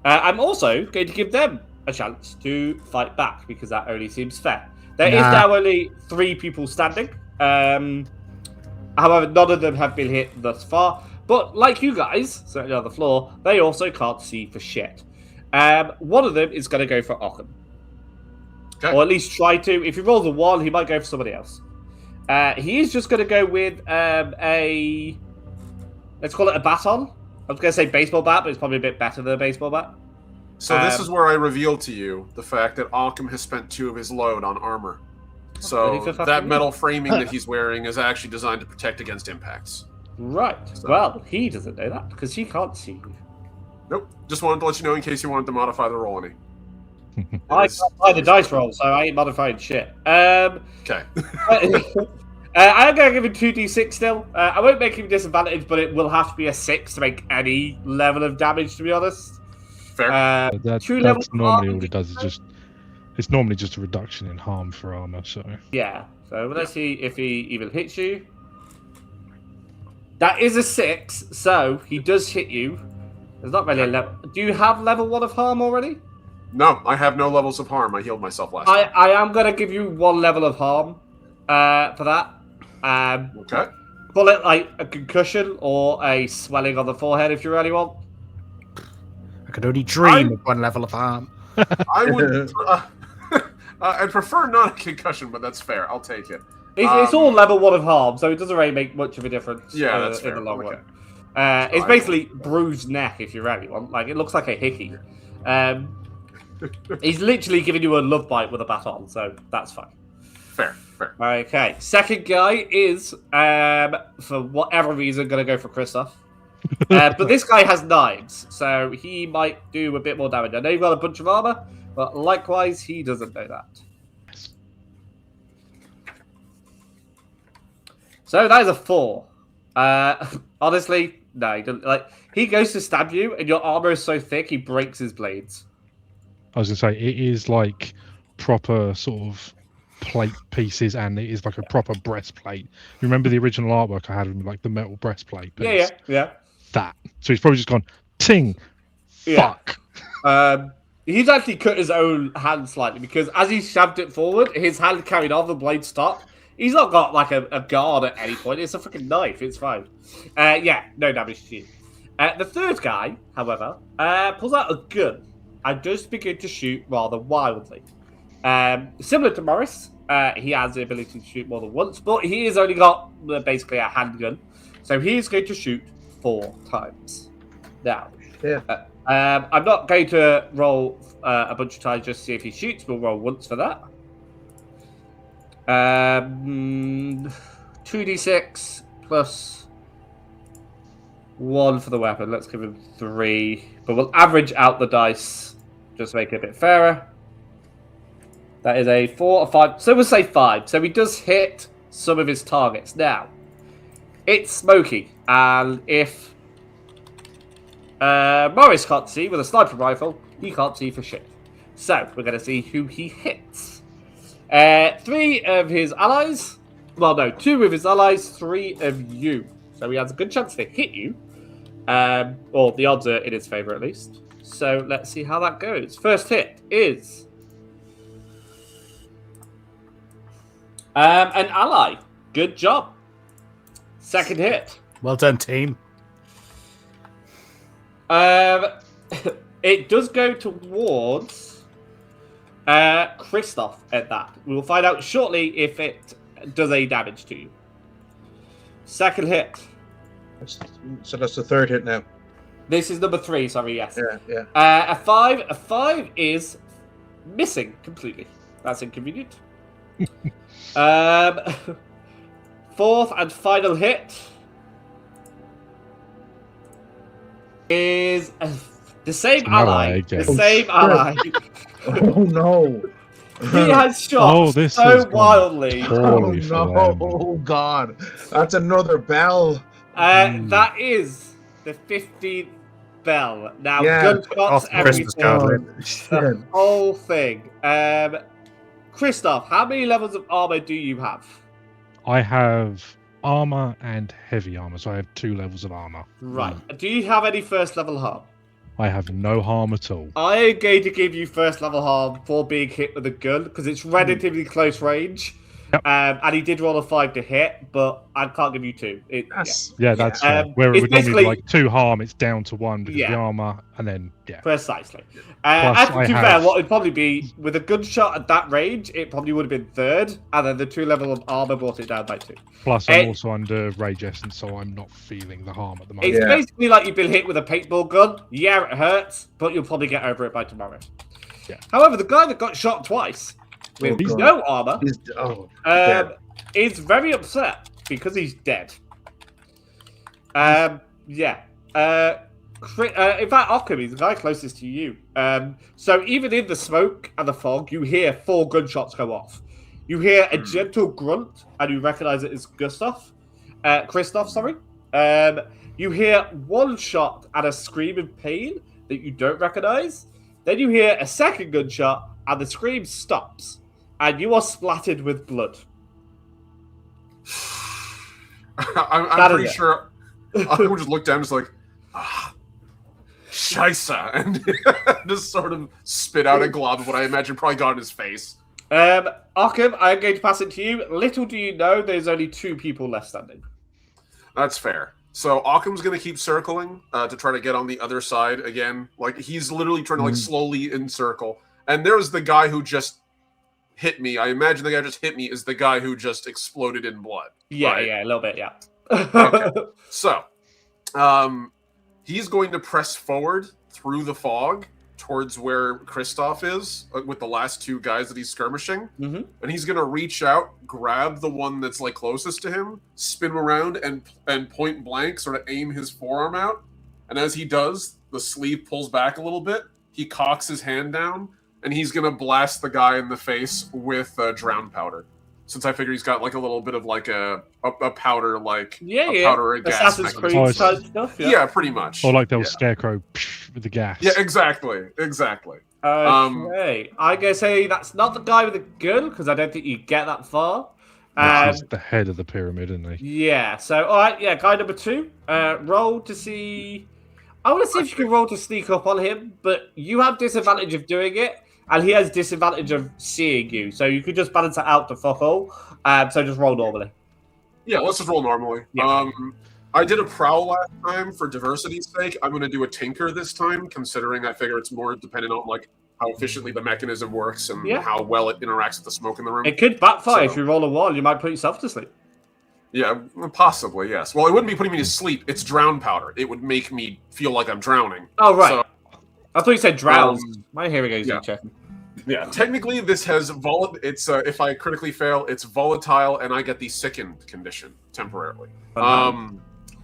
I'm also going to give them a chance to fight back because that only seems fair. There is now only 3 people standing. However, none of them have been hit thus far. But like you guys, certainly on the floor, they also can't see for shit. One of them is going to go for Occam. Okay. Or at least try to. If he rolls a 1, he might go for somebody else. He is just going to go with let's call it a baton. I was going to say baseball bat, but it's probably a bit better than a baseball bat. So this is where I reveal to you the fact that Occam has spent 2 of his load on armor. So that metal framing that he's wearing is actually designed to protect against impacts. Right. So. Well, he doesn't know that because he can't see you. Nope. Just wanted to let you know in case you wanted to modify the roll any. I can't buy the dice roll, so I ain't modifying shit. Okay. I'm going to give him 2d6 still. I won't make him disadvantaged, but it will have to be a 6 to make any level of damage, to be honest. Fair. That's normally all it does. It's normally just a reduction in harm for armor. So yeah. So let's see if he even hits you. That is a 6, so he does hit you. There's not really a level. Do you have level 1 of harm already? No, I have no levels of harm. I healed myself last time. I am going to give you 1 level of harm for that. Okay. Call it like a concussion or a swelling on the forehead if you really want. I could only dream of 1 level of harm. I would. I'd prefer not a concussion, but that's fair. I'll take it. It's all level 1 of harm, so it doesn't really make much of a difference. Yeah, that's fair. In the long Okay. run. It's basically bruised neck if you really want. Like it looks like a hickey. He's literally giving you a love bite with a baton, so that's fine. Fair. Okay, second guy is, for whatever reason, going to go for Christoph. But this guy has knives, so he might do a bit more damage. I know you've got a bunch of armor, but likewise, he doesn't know that. So that is a 4. Honestly, no, he doesn't. Like he goes to stab you, and your armor is so thick, he breaks his blades. I was gonna say it is like proper sort of plate pieces, and it is like a proper breastplate. You remember the original artwork I had with like the metal breastplate? Yeah. That. So he's probably just gone ting. Fuck. He's actually cut his own hand slightly because as he shoved it forward, his hand carried off, the blade stopped. He's not got like a guard at any point. It's a fucking knife. It's fine. No damage to you. The third guy, however, pulls out a gun and does begin to shoot rather wildly. Similar to Morris, he has the ability to shoot more than once, but he has only got basically a handgun. So he is going to shoot 4 times. Now, I'm not going to roll a bunch of times just to see if he shoots. We'll roll once for that. 2d6 plus 1 for the weapon. Let's give him 3. But we'll average out the dice just to make it a bit fairer. That is a 4 or 5. So we'll say 5. So he does hit some of his targets. Now, it's smoky. And if Morris can't see with a sniper rifle, he can't see for shit. So we're going to see who he hits. 3 of his allies. Well, no, 2 of his allies, 3 of you. So he has a good chance to hit you. Or the odds are in his favor at least. So let's see how that goes. First hit is an ally. Good job. Second hit. Well done, team. It does go towards Christoph at that. We will find out shortly if it does any damage to you. Second hit. So that's the third hit now. This is number 3, sorry, yes. Yeah. A 5. A 5 is missing completely. That's inconvenient. Fourth and final hit is the same ally. The same ally. Oh no! He has shot so wildly. Oh no! Oh god! That's another bell. That is the 15th bell. Now gunshots everything. The whole thing. Christoph, how many levels of armor do you have? I have armor and heavy armor, so I have 2 levels of armor. Right. Do you have any first level harm? I have no harm at all. I am going to give you first level harm for being hit with a gun because it's relatively close range. Yep. And he did roll a 5 to hit, but I can't give you 2. That's That's fair. Where it it's would normally basically- be like 2 harm, it's down to 1 because of the Yeah. armor, and then Precisely. Plus, And to I be fair, have- what it'd probably be, with a gunshot at that range, it probably would have been 3rd, and then the 2 level of armor brought it down by 2. Plus, I'm also under rage essence, so I'm not feeling the harm at the moment. It's basically like you've been hit with a paintball gun. Yeah, it hurts, but you'll probably get over it by tomorrow. Yeah. However, the guy that got shot twice with God. no armor dead. is very upset because he's dead. In fact, Ockham is the guy closest to you. So even in the smoke and the fog, you hear 4 gunshots go off. You hear a gentle grunt, and you recognize it as Christoph, sorry. You hear 1 shot and a scream of pain that you don't recognize. Then you hear a second gunshot, and the scream stops, and you are splattered with blood. I'm pretty sure I would just look down, just like, Scheisse, and just sort of spit out a glob of what I imagine probably got in his face. Ockham, I'm going to pass it to you. Little do you know, there's only 2 people left standing. That's fair. So Occam's going to keep circling to try to get on the other side again. Like, he's literally trying to like slowly encircle. And there's the guy who just hit me. I imagine the guy who just hit me is the guy who just exploded in blood. Yeah, right? yeah, a little bit, yeah. Okay. So, he's going to press forward through the fog towards where Christoph is with the last 2 guys that he's skirmishing. Mm-hmm. And he's going to reach out, grab the one that's like closest to him, spin him around, and point blank sort of aim his forearm out. And as he does, the sleeve pulls back a little bit. He cocks his hand down, and he's going to blast the guy in the face with drown powder. Since I figure he's got like a little bit of like a powder, like a powder and gas Assassin's mechanism. Creed type stuff, Yeah, pretty much. Or like those scarecrow with the gas. Yeah, exactly. Okay, I'm going to say that's not the guy with the gun, because I don't think you get that far. He's the head of the pyramid, isn't he? Yeah, so, alright, yeah, guy number 2. Roll to see... I want to see if you can roll to sneak up on him, but you have disadvantage of doing it, and he has disadvantage of seeing you, so you could just balance it out to fuck all. So just roll normally. Yeah, let's just roll normally. Yeah. I did a prowl last time for diversity's sake. I'm going to do a tinker this time, considering I figure it's more dependent on like how efficiently the mechanism works and how well it interacts with the smoke in the room. It could backfire if you roll a 1. You might put yourself to sleep. Yeah, possibly, yes. Well, it wouldn't be putting me to sleep. It's drown powder. It would make me feel like I'm drowning. Oh, right. So, I thought you said drowse. My hearing aids are checking. Yeah, technically this has it's if I critically fail, it's volatile and I get the sickened condition temporarily.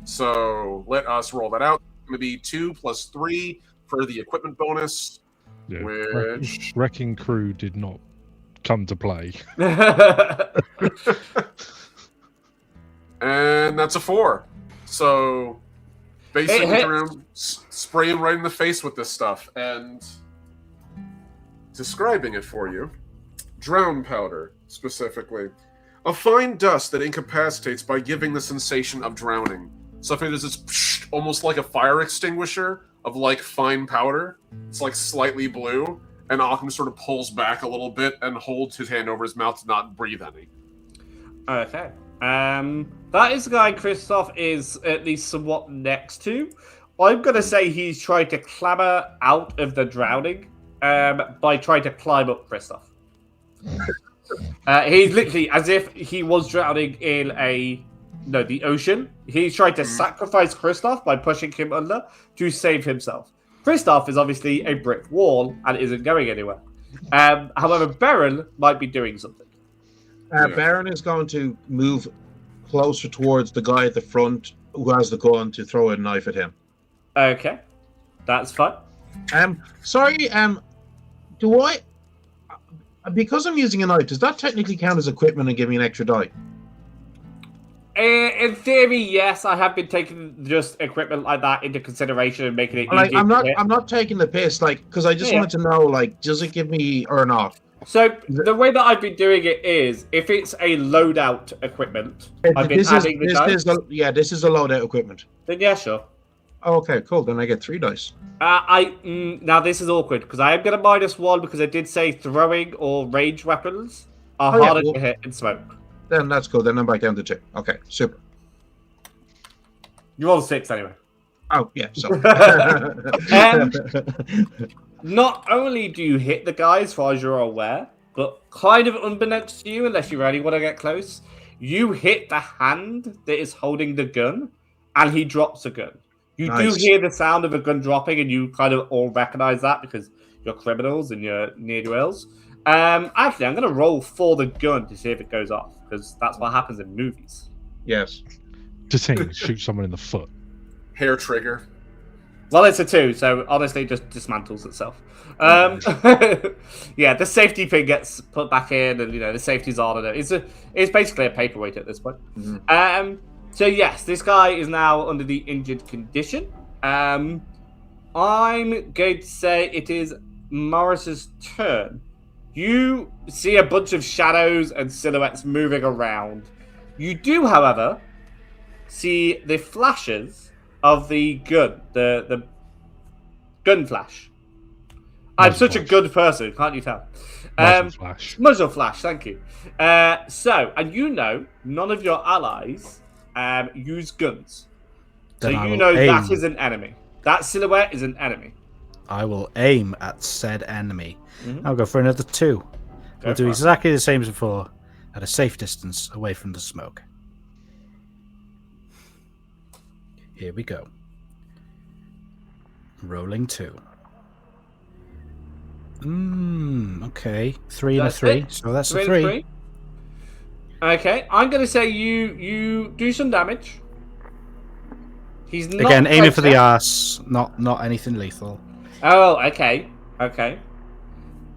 So let us roll that out. It's going to be 2 + 3 for the equipment bonus, Yeah. which Wrecking Crew did not come to play. and that's a 4. So basically around spray him right in the face with this stuff and describing it for you. Drown powder, specifically. A fine dust that incapacitates by giving the sensation of drowning. So if it is this almost like a fire extinguisher of like fine powder, it's like slightly blue, and Occam sort of pulls back a little bit and holds his hand over his mouth to not breathe any. Okay. That is the guy Christoph is at least somewhat next to. I'm going to say he's trying to clamber out of the drowning by trying to climb up Christoph. He's literally as if he was drowning in the ocean. He's trying to sacrifice Christoph by pushing him under to save himself. Christoph is obviously a brick wall and isn't going anywhere. However, Baron might be doing something. Baron is going to move closer towards the guy at the front who has the gun to throw a knife at him. Okay, that's fine. Sorry, do I... Because I'm using a knife, does that technically count as equipment and give me an extra die? In theory, yes. I have been taking just equipment like that into consideration and making it easier. I'm not taking the piss, because I just wanted to know, does it give me or not? So the way that I've been doing it is, if it's a loadout equipment, I've been adding the dice. This is a loadout equipment. Then yeah, sure. Oh, okay, cool. Then I get 3 dice. Now this is awkward because I am going to -1 because I did say throwing or range weapons. are Oh, yeah, harder well- to hit in smoke. Then that's cool. Then I'm back down to 2. Okay, super. You rolled 6 anyway. Oh, yeah, sorry. Not only do you hit the guy as far as you're aware, but kind of unbeknownst to you, unless you really want to get close, you hit the hand that is holding the gun, and he drops a gun. You do Nice. hear the sound of a gun dropping, and you kind of all recognize that because you're criminals and you're ne'er-do-wells. Actually, I'm going to roll for the gun to see if it goes off, because that's what happens in movies. Yes. Just shoot someone in the foot. Hair trigger. Well, it's a 2, so honestly, it just dismantles itself. Yeah, the safety pin gets put back in, and the safety's on, and it's basically a paperweight at this point. Mhm. So yes, this guy is now under the injured condition. I'm going to say it is Morris's turn. You see a bunch of shadows and silhouettes moving around. You do, however, see the flashes of the gun, the gun flash. I'm Muzzle such a flash. good person, can't you tell? Muzzle flash. Muzzle flash, thank you. And none of your allies use guns. So Then I you will know that aim. is an enemy. That silhouette is an enemy. I will aim at said enemy. Mhm. I'll go for another 2. Go We'll do for it. exactly the same as before, at a safe distance away from the smoke. Here we go. Rolling 2. Okay. 3 and a That's 3. it. So that's a 3 3. and 3. Okay, I'm going to say you do some damage. He's not Again, aiming for the closer. arse, not anything lethal. Oh, okay.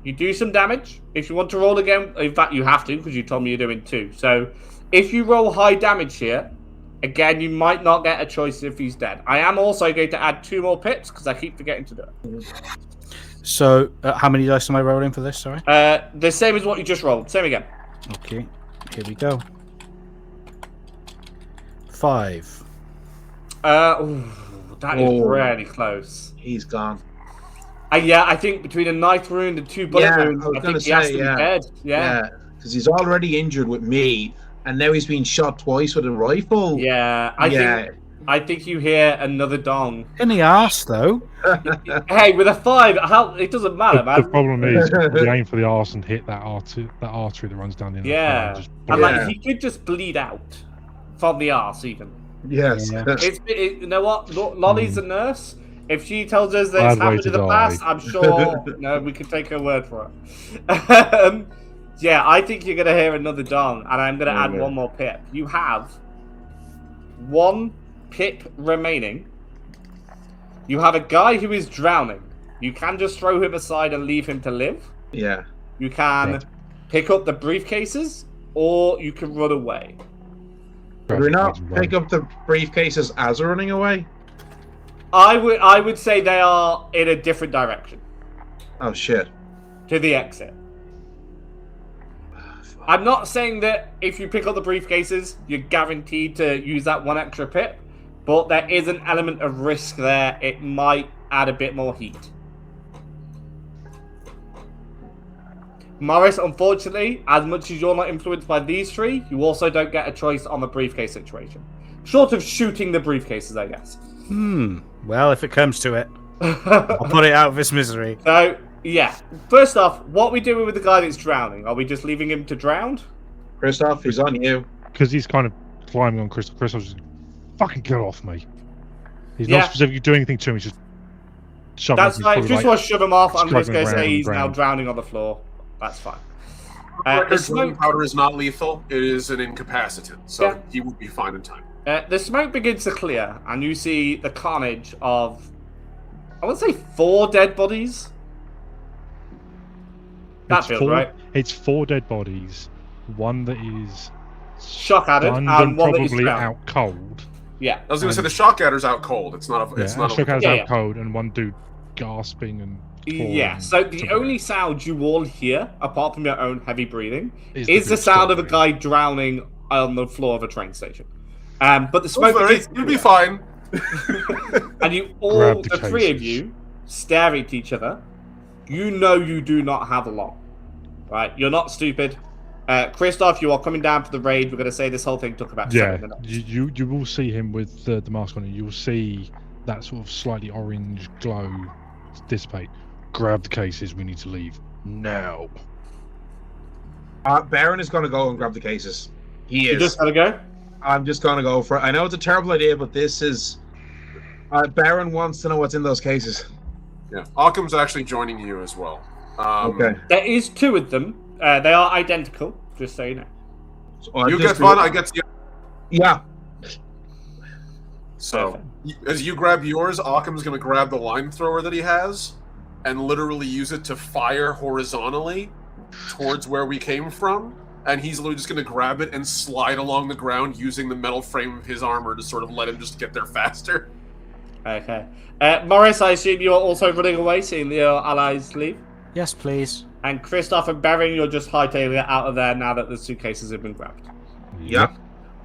You do some damage. If you want to roll again, in fact, you have to because you told me you're doing 2. So if you roll high damage here, again, you might not get a choice if he's dead. I am also going to add 2 more pips because I keep forgetting to do it. So, how many dice am I rolling for this? Sorry. The same as what you just rolled. Same again. Okay. Here we go. 5. That is Oh. really close. He's gone. Yeah, I think between a knife wound and 2 bullet Yeah, wounds, I was I gonna think he has say, to yeah. be dead. Yeah. Because he's already injured with me, and now he's been shot twice with a rifle. Yeah. I think you hear another dong. In the arse, though. Hey, with a 5, it doesn't matter, The man. problem is, you aim for the arse and hit that artery that runs down the inner Yeah. thigh and just And Yeah. he could just bleed out from the arse, even. Yes. Yeah. You know what? Lolly's a nurse. If she tells us that Bad it's way happened to in the die. past, I'm sure we can take her word for it. Yeah, I think you're going to hear another dong, and I'm going to add Okay. 1 more pip. You have 1 pip remaining. You have a guy who is drowning. You can just throw him aside and leave him to live. Yeah. You can Right. pick up the briefcases, or you can run away. Did we not Run. pick up the briefcases as we're running away? I would say they are in a different direction Oh, shit. to the exit. I'm not saying that if you pick up the briefcases, you're guaranteed to use that 1 extra pip, but there is an element of risk there. It might add a bit more heat. Morris, unfortunately, as much as you're not influenced by these 3, you also don't get a choice on the briefcase situation. Short of shooting the briefcases, I guess. Well, if it comes to it, I'll put it out of its misery. So, yeah. First off, what are we doing with the guy that's drowning? Are we just leaving him to drown? Christoph, he's on you. Because he's kind of climbing on Crystal. Crystal's just fucking get off me. He's Yeah. not specifically doing anything to him. He's just shoving. That's him. He's fine. If probably you just like, want to shove him off, I'm just struggling going to around say on the he's now ground. drowning on the floor. That's fine. Record, The smoke, gunpowder is not lethal. It is an incapacitant, so Yeah. he would be fine in time. the smoke begins to clear, and you see the carnage of, I would say, 4 dead bodies. That It's feels 4 right. It's 4 dead bodies. One that is Shock added, stunned and and one that is probably drowned. out cold. Yeah. I was going to say the shock adder's out cold. It's not a. It's Yeah, not. Shock Adder's Yeah, out yeah. cold, and one dude gasping and clawing Yeah, and so the something. only sound you all hear, apart from your own heavy breathing, Is is the the dude sound of a struggling. guy drowning on the floor of a train station. But the smoke Don't worry, begins to you'll be clear. fine. And you all, Grab the the 3 of cases. you, stare at each other. You know you do not have long. Right? You're not stupid. Christoph, you are coming down for the raid. We're going to say this whole thing took about 7 minutes. you will see him with the mask on, and you'll see that sort of slightly orange glow dissipate. Grab the cases. We need to leave now. Baron is going to go and grab the cases. He is. You just got to go? I'm just going to go for it. I know it's a terrible idea, but this is... Baron wants to know what's in those cases. Yeah, Occam's actually joining you as well. Okay. There is 2 of them. They are identical, just so you know. So you get one, I get the other. Yeah. So, as you grab yours, Occam's going to grab the line thrower that he has and literally use it to fire horizontally towards where we came from. And he's literally just going to grab it and slide along the ground using the metal frame of his armor to sort of let him just get there faster. Okay. Morris, I assume you're also running away, seeing your allies leave? Yes, please. And Christoph and Baron, you're just hightailing it out of there now that the suitcases have been grabbed. Yep.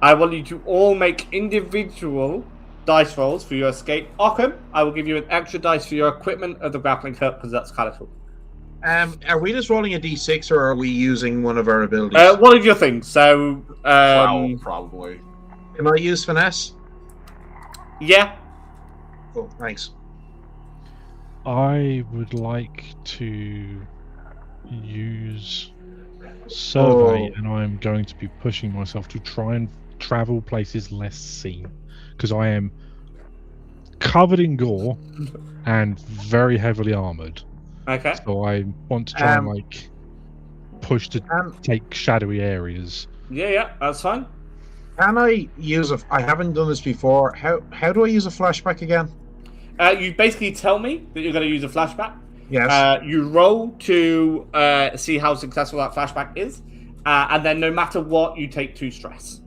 I want you to all make individual dice rolls for your escape. Occam, I will give you an extra dice for your equipment of the grappling hook, because that's kind of cool. Are we just rolling a d6, or are we using one of our abilities? One of your things. So, Prowl, probably. Can I use finesse? Yeah. Cool, thanks. I would like to use survey, and I'm going to be pushing myself to try and travel places less seen, because I am covered in gore and very heavily armored. Okay. So I want to try and like push to take shadowy areas. Yeah, that's fine. Can I use a... I haven't done this before. How do I use a flashback again? You basically tell me that you're going to use a flashback. Yes. You roll to see how successful that flashback is, and then no matter what, you take 2 stress.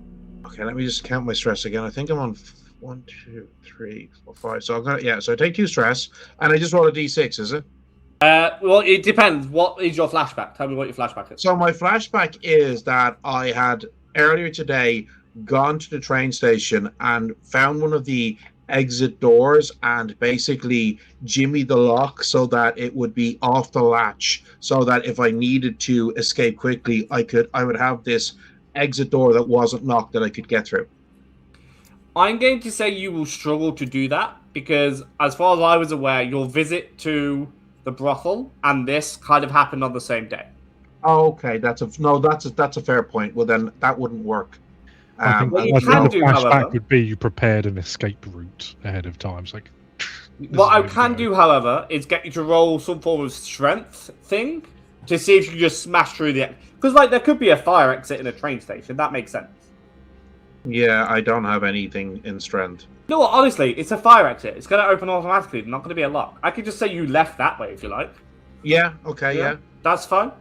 Okay, let me just count my stress again. I think I'm on 1, 2, 3, 4, 5. So I'm gonna so I take 2 stress, and I just roll a d6. Is it? Well, it depends. What is your flashback? Tell me what your flashback is. So my flashback is that I had earlier today gone to the train station and found one of the exit doors and basically jimmied the lock so that it would be off the latch, so that if I needed to escape quickly, I would have this exit door that wasn't locked that I could get through. I'm going to say you will struggle to do that because, as far as I was aware, your visit to the brothel and this kind of happened on the same day. Oh, okay, that's a fair point. Well, then that wouldn't work. I think what you the can do, flashback however, would be you prepared an escape route ahead of time. It's like, what I can do, however, is get you to roll some form of strength thing to see if you can just smash through the... Because, like, there could be a fire exit in a train station. That makes sense. Yeah, I don't have anything in strength. No, honestly, it's a fire exit. It's going to open automatically. There's not going to be a lock. I could just say you left that way if you like. Yeah, okay, yeah. That's fine.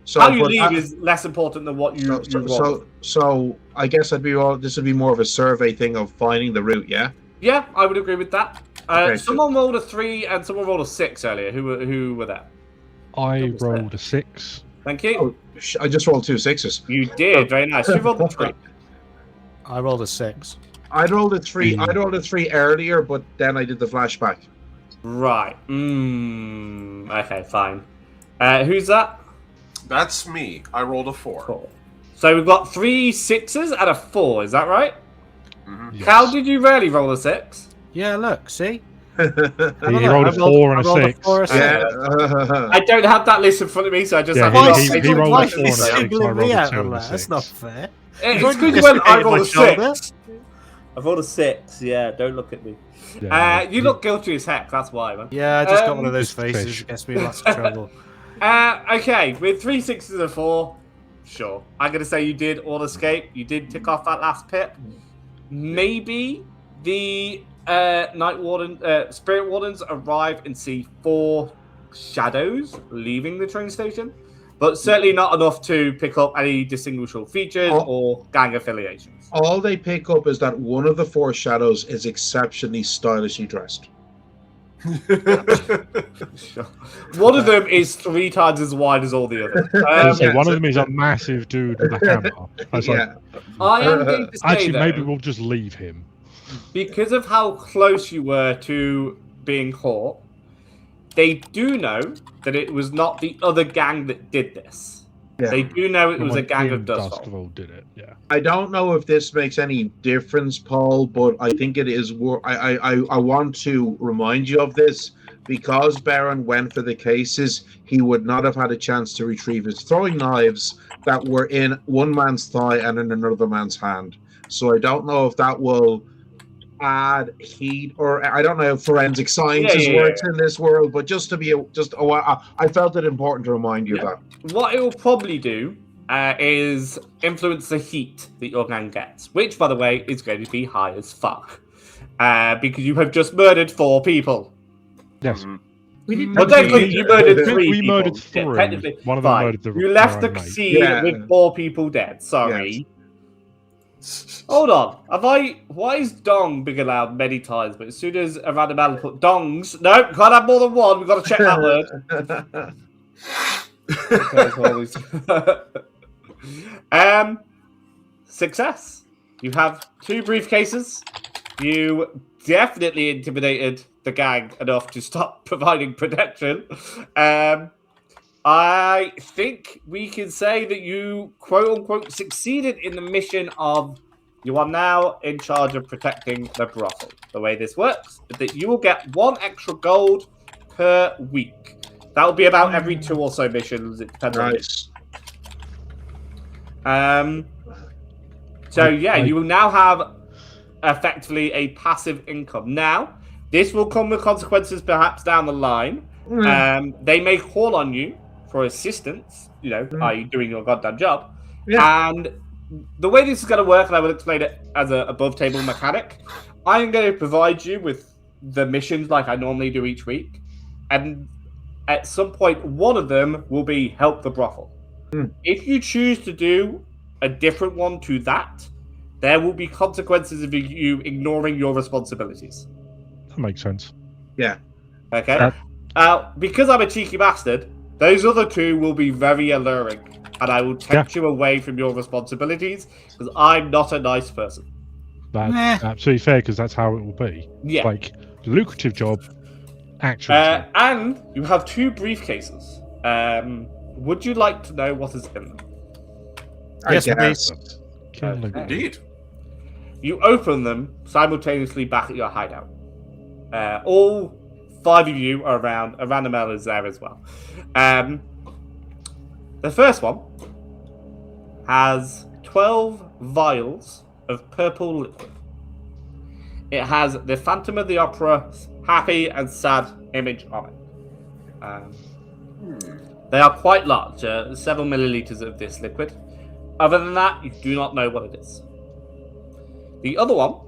So, how you leave is less important than what you roll. So I guess this would be more of a survey thing of finding the route, yeah? Yeah, I would agree with that. Okay, someone rolled a 3 and someone rolled a 6 earlier. Who were there? I rolled a 6. Thank you. Oh, I just rolled 2 6s. You did, very nice. You rolled a 3. I rolled a 6. I rolled a 3. I rolled a 3 earlier, but then I did the flashback. Right. Okay, fine. Who's that? That's me. I rolled a 4. Cool. So we've got 3 6s and a 4. Is that right? Mm-hmm. Yes. How did you really roll a 6? Yeah, look, see? He rolled a 4 and a 6. Yeah. I don't have that list in front of me, so I just have he rolled Why a are 4 you and a 6. I singling rolled me a out 2 on and a that? That's 6. not fair. It's You've because you just went, I hit my rolled a shoulder. 6. I've rolled a 6, yeah, don't look at me. Yeah, You look guilty as heck, that's why, man. Yeah, I just got one of those It's faces. fish. It gets me in lots of trouble. Okay, with 3 6s and a 4, sure. I'm going to say you did all escape. You did tick off that last pip. Maybe the Night Warden, Spirit Wardens arrive and see 4 shadows leaving the train station, but certainly not enough to pick up any distinguishable features or gang affiliations. All they pick up is that one of the 4 shadows is exceptionally stylishly dressed. Sure. One of them is 3 times as wide as all the others. One of them is a massive dude with a hammer. I was like, I am going to say, actually, though, maybe we'll just leave him. because of how close you were to being caught, they do know that it was not the other gang that did this. Yeah. They do know it was a Someone gang in of Dustfall. Duskfall did it. Yeah. I don't know if this makes any difference, Paul, but I think it is. I want to remind you of this because Baron went for the cases. He would not have had a chance to retrieve his throwing knives that were in one man's thigh and in another man's hand. So I don't know if that will add heat, or I don't know if forensic sciences works in this world. But just to be I felt it important to remind you of that. What it will probably do is influence the heat that your gang gets, which, by the way, is going to be high as fuck. Because you have just murdered 4 people. Yes. Well, technically, you murdered 3 We people. murdered 3. Yeah, technically, One of them fine. murdered the You left the mate. scene with 4 people dead. Sorry. Yes. Hold on. Why is dong being allowed many times, but as soon as a random animal put dongs, no, can't have more than one. We've got to check that word. Success. You have 2 briefcases. You definitely intimidated the gang enough to stop providing protection. I think we can say that you, quote-unquote, succeeded in the mission of you are now in charge of protecting the brothel. The way this works is that you will get 1 extra gold per week. That will be about every 2 or so missions. It depends on So, yeah, you will now have effectively a passive income. Now, this will come with consequences perhaps down the line. They may call on you for assistance, i.e. doing your goddamn job. Yeah. And the way this is going to work, and I will explain it as an above-table mechanic, I am going to provide you with the missions like I normally do each week. And at some point, one of them will be help the brothel. If you choose to do a different one to that, there will be consequences of you ignoring your responsibilities. That makes sense. Yeah. Okay. Because I'm a cheeky bastard, those other 2 will be very alluring, and I will tempt you away from your responsibilities because I'm not a nice person. That's absolutely fair because that's how it will be. Yeah. Like lucrative job, actual job. And you have 2 briefcases. Would you like to know what is in them? Yes, please. Indeed. You open them simultaneously back at your hideout. All 5 of you are around. A random L is there as well. The first one has 12 vials of purple liquid. It has the Phantom of the Opera's happy and sad image on it. They are quite large, several milliliters of this liquid. Other than that, you do not know what it is. The other one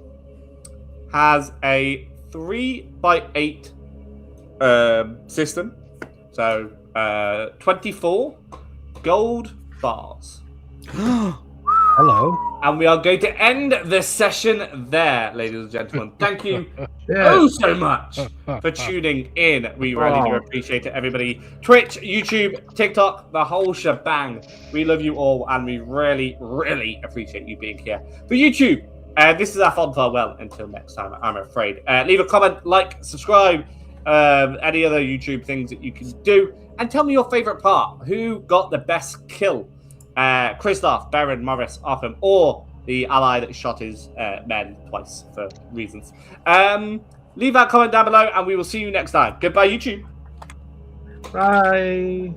has a 3x8 system. So 24 gold bars. Hello. And we are going to end the session there, ladies and gentlemen. Thank you so much for tuning in. We really do appreciate it, everybody. Twitch, YouTube, TikTok, the whole shebang. We love you all, and we really, really appreciate you being here. For YouTube, this is our fond farewell until next time, I'm afraid. Leave a comment, like, subscribe, any other YouTube things that you can do, and tell me your favorite part. Who got the best kill? Christoph, Baron, Morris, Arkham, or the ally that shot his men twice for reasons. Leave that comment down below, and we will see you next time. Goodbye, YouTube. Bye.